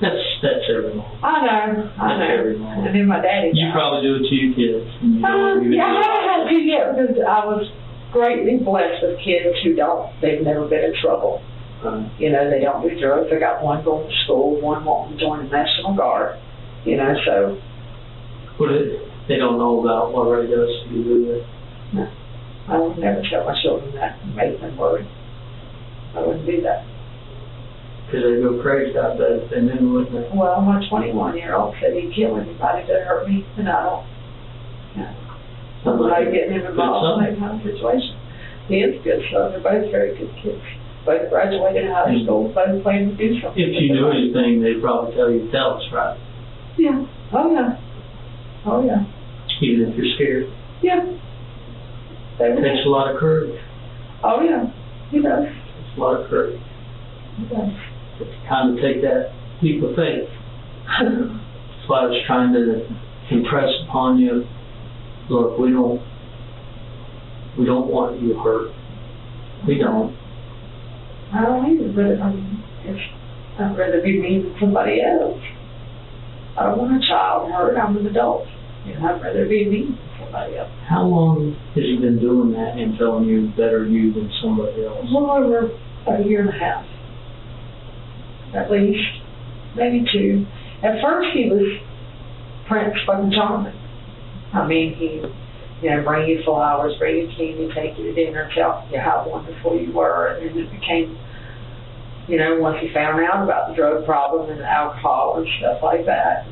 That's every mom. I know. That's every mom. And then my daddy You died. probably do it to your kids. And you don't even Yeah, I know. haven't had to yet because I was greatly blessed with kids who they've never been in trouble. You know, they don't do drugs. I got one going to school, one wanting to join the National Guard, you know, so. But they don't know about what Ray does to you, do they? No, I would never tell my children that and make them worry. I wouldn't do that. Because they go crazy out there if they knew, wouldn't they? Well, my 21-year-old said he'd kill anybody that hurt me, and I don't. I'm not getting him involved in that kind of situation. He is a good son. They're both very good kids. Both graduated high school, both planning to do something. If you knew anything, they'd probably tell us, right? Yeah. Oh, yeah. Oh, yeah. Even if you're scared. Yeah. It takes a lot of courage. Oh, yeah. He does. It's a lot of courage. He does. It's time to take that leap of faith. That's why I was trying to impress upon you. Look, we don't want you hurt. We don't. I don't either, but I'd rather be me than somebody else. I don't want a child hurt. I'm an adult. You know, I'd rather be me than somebody else. How long has he been doing that and telling you better you than somebody else? Well, over a year and a half. At least. Maybe 2. At first he was Prince fucking charming. I mean, he, you know, bring you flowers, bring you candy, take you to dinner, tell you how wonderful you were, and then it became, you know, once he found out about the drug problem and the alcohol and stuff like that,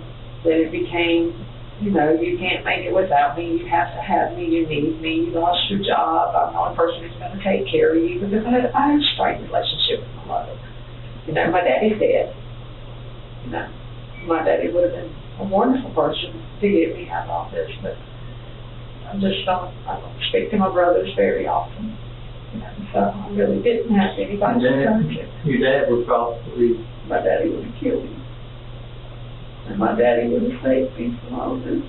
then it became, you know, you can't make it without me, you have to have me, you need me, you lost your job, I'm the only person who's going to take care of you, because I had a strained relationship with my mother. You know, my daddy's dead. You know, my daddy would have been a wonderful person to get me out of all this, but I don't speak to my brothers very often. You know, so I really didn't have anybody to turn to. Your dad would probably... My daddy would have killed me. And my daddy would have saved me from all of this.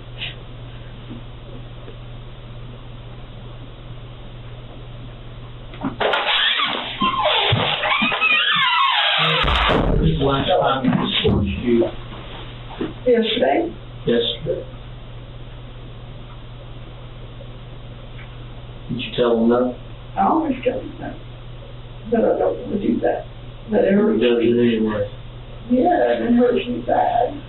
When was the last time he discouraged you? Yesterday, Yesterday. Did you tell him no? I always tell him that. But I don't want to do that. That it hurts He does it me. anyway. Yeah, it hurts me bad.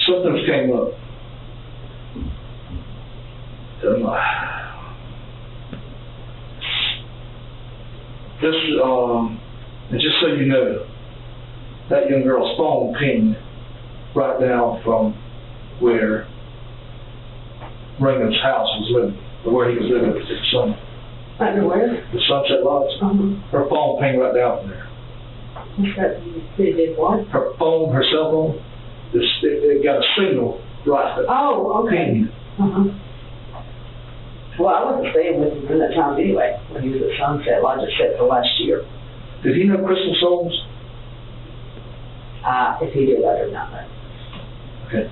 Something's came up. This, and just so you know, that young girl's phone pinged right down from where Raymond's house was living, or where he was living at the summer. I know where. The Sunset Lodge. Her phone pinged right down from there. They did what? Her phone, her cell phone, it got a signal right there. Oh, okay. Pinged. Well, I wasn't staying with him during that time anyway, when he was at Sunset Lodge, except for last year. Did he know Crystal Souls? If he did, I do not know. Okay.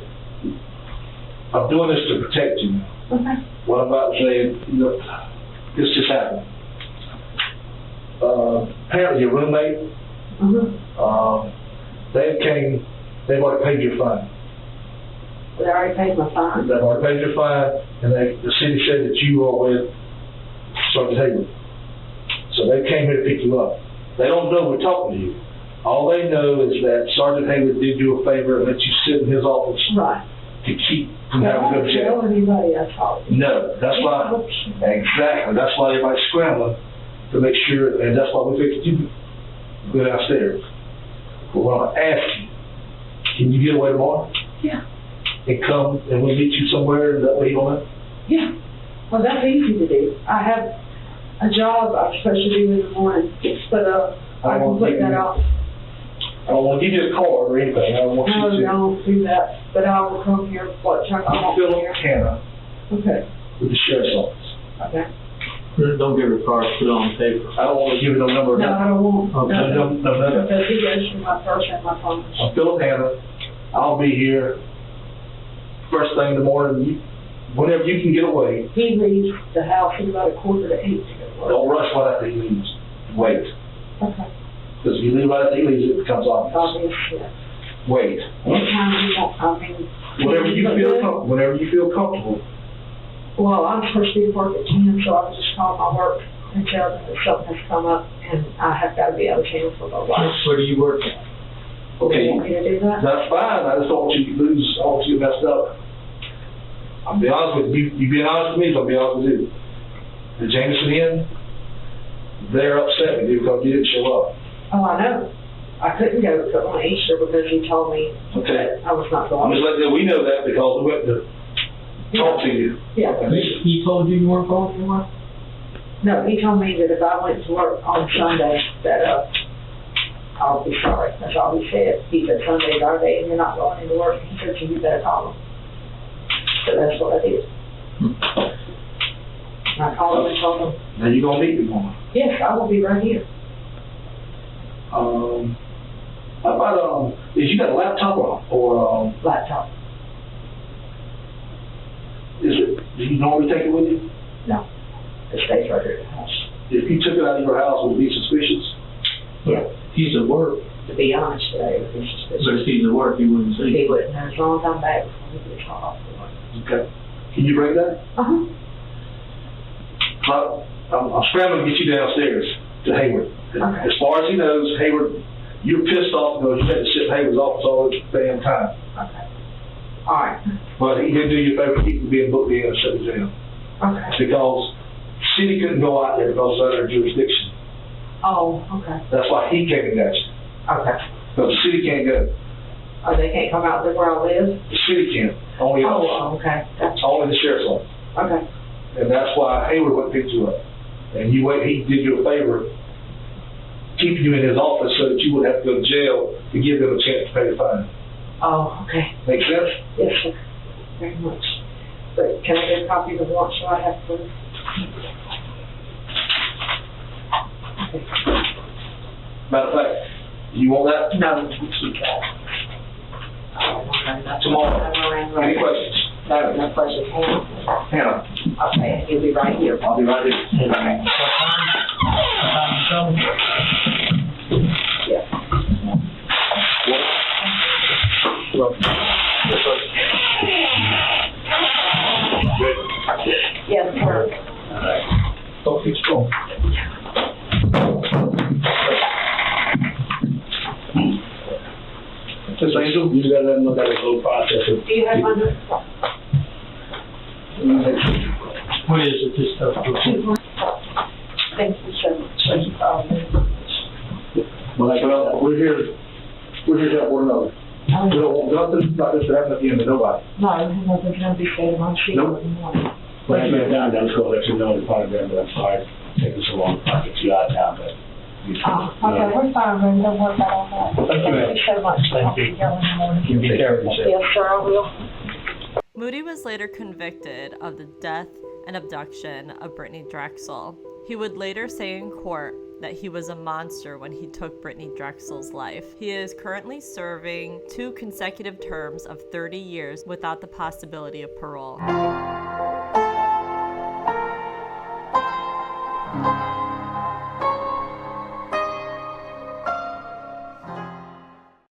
I'm doing this to protect you. Okay. What I'm about to say, look, this just happened. Apparently your roommate, they've already paid your fine. They already paid my fine? They've already paid your fine, and the city said that you were with Sergeant Hayward. So they came here to pick you up. They don't know we're talking to you. All they know is that Sergeant Hayward did you a favor and let you sit in his office Right. to keep from having to go to jail. Tell anybody I talked to. No, that's why, exactly, that's why everybody's scrambling to make sure, and that's why we fixed you to go downstairs. But what I'm asking, can you get away tomorrow? Yeah. And come, and we'll meet you somewhere, and that way you don't know? Yeah. Well, that's easy to do. I have a job I'm supposed to do in the morning, but, I can put that off. I don't want to give you a card or anything, I don't want No, you to. don't do that, but I will come here, what time I I'm want Philip here. Hanna Okay, with the sheriff's office. okay. Don't give her a card, put it on paper. I don't want to give you no number. No, I don't want, Okay. No, because he goes through my purse and my phone. I'm Philip Hanna. I'll be here first thing in the morning. Whenever you can get away, He leaves the house at about 7:45 to go to work. don't rush right after he leaves. Wait. Okay, Because if you leave right after he leaves, it becomes obvious. obvious, yeah. Wait. What time you want, I mean. Whenever you feel comfortable. Well, I'm supposed to be at work at 10, so I was just calling my work and tell them that something has come up and I have got to be out of town for a while. Where do you work at? Okay. You want me to do that? That's fine. I just don't want you to lose. I don't want you to mess up. I'll be honest with you. You being honest with me, so I'll be honest with you. The Jameson Inn, they're upset with you because you didn't show up. Oh, I know. I couldn't go on Easter because he told me Okay. I was not I'm going. just letting you know we know that because we went to talk to you. Yeah. He told you you weren't going anywhere? No, he told me that if I went to work on Sunday, that, I'll be sorry. That's all he said. He said, Sunday's our day and you're not going into work. He said, so you better call him. So that's what I did. I called him and told him, Now you're gonna meet me tomorrow. yes, I will be right here. How about is you got a laptop or Laptop. is it? Do you normally take it with you? No. It stays right here at the house. If you took it out of your house, would it be suspicious? Yeah. He's at work, To be honest, today, it was but suspicious. if he's at work, he wouldn't see He you. wouldn't know as long as I'm back before he gets off for work. Okay. Can you break that? Uh-huh. I'm scrambling to get you downstairs to Hayward. Okay. As far as he knows, Hayward, you're pissed off because you had to sit in Hayward's office all the damn time. Okay. All right. But he didn't do you a favor, keep from being booked in and shut it down. Okay. Because the city couldn't go out there because it's under jurisdiction. Oh, okay. That's why he came and got you. Okay. Because the city can't go. Oh, they can't come out there where I live? The city can't. Only us. Oh, okay. That's, Only the sheriff's office. okay. And that's why Hayward went and picked you up. And he did you a favor, keeping you in his office so that you would have to go to jail to give them a chance to pay the fine. Oh, okay. Make sense? Yes, sir. Very much. But can I get a copy of the warrant so I have proof? Okay. Matter of fact, you want that? No, keep that. I don't want to know nothing. Tomorrow. I don't know Any anything. questions? No questions. Hannah, Okay, you'll be right here. I'll be right there. What time? What time you coming? Yeah. Good. Yes, sir. All right. Don't fix phone. Just Angel, you gotta let them know that it's a little process. Do you have my number? What is it, this stuff? Thank you so much. Thank you for all this. Well, we're here to help one another. We don't want nothing like this to happen at the end of nobody. No, nothing's gonna be said on sheet Nope. in the morning. When I met down, I was gonna let you know the part of them, but I'm sorry, taking so long to get you out of town, but. Okay, we're fine, Randy, don't worry about all that. Thank you, ma'am. Thank you so much. Thank you. I'll be here in the morning. You be careful. Yes, sir, I will. Moody was later convicted of the death and abduction of Brittanee Drexel. He would later say in court that he was a monster when he took Brittanee Drexel's life. He is currently serving 2 consecutive terms of 30 years without the possibility of parole.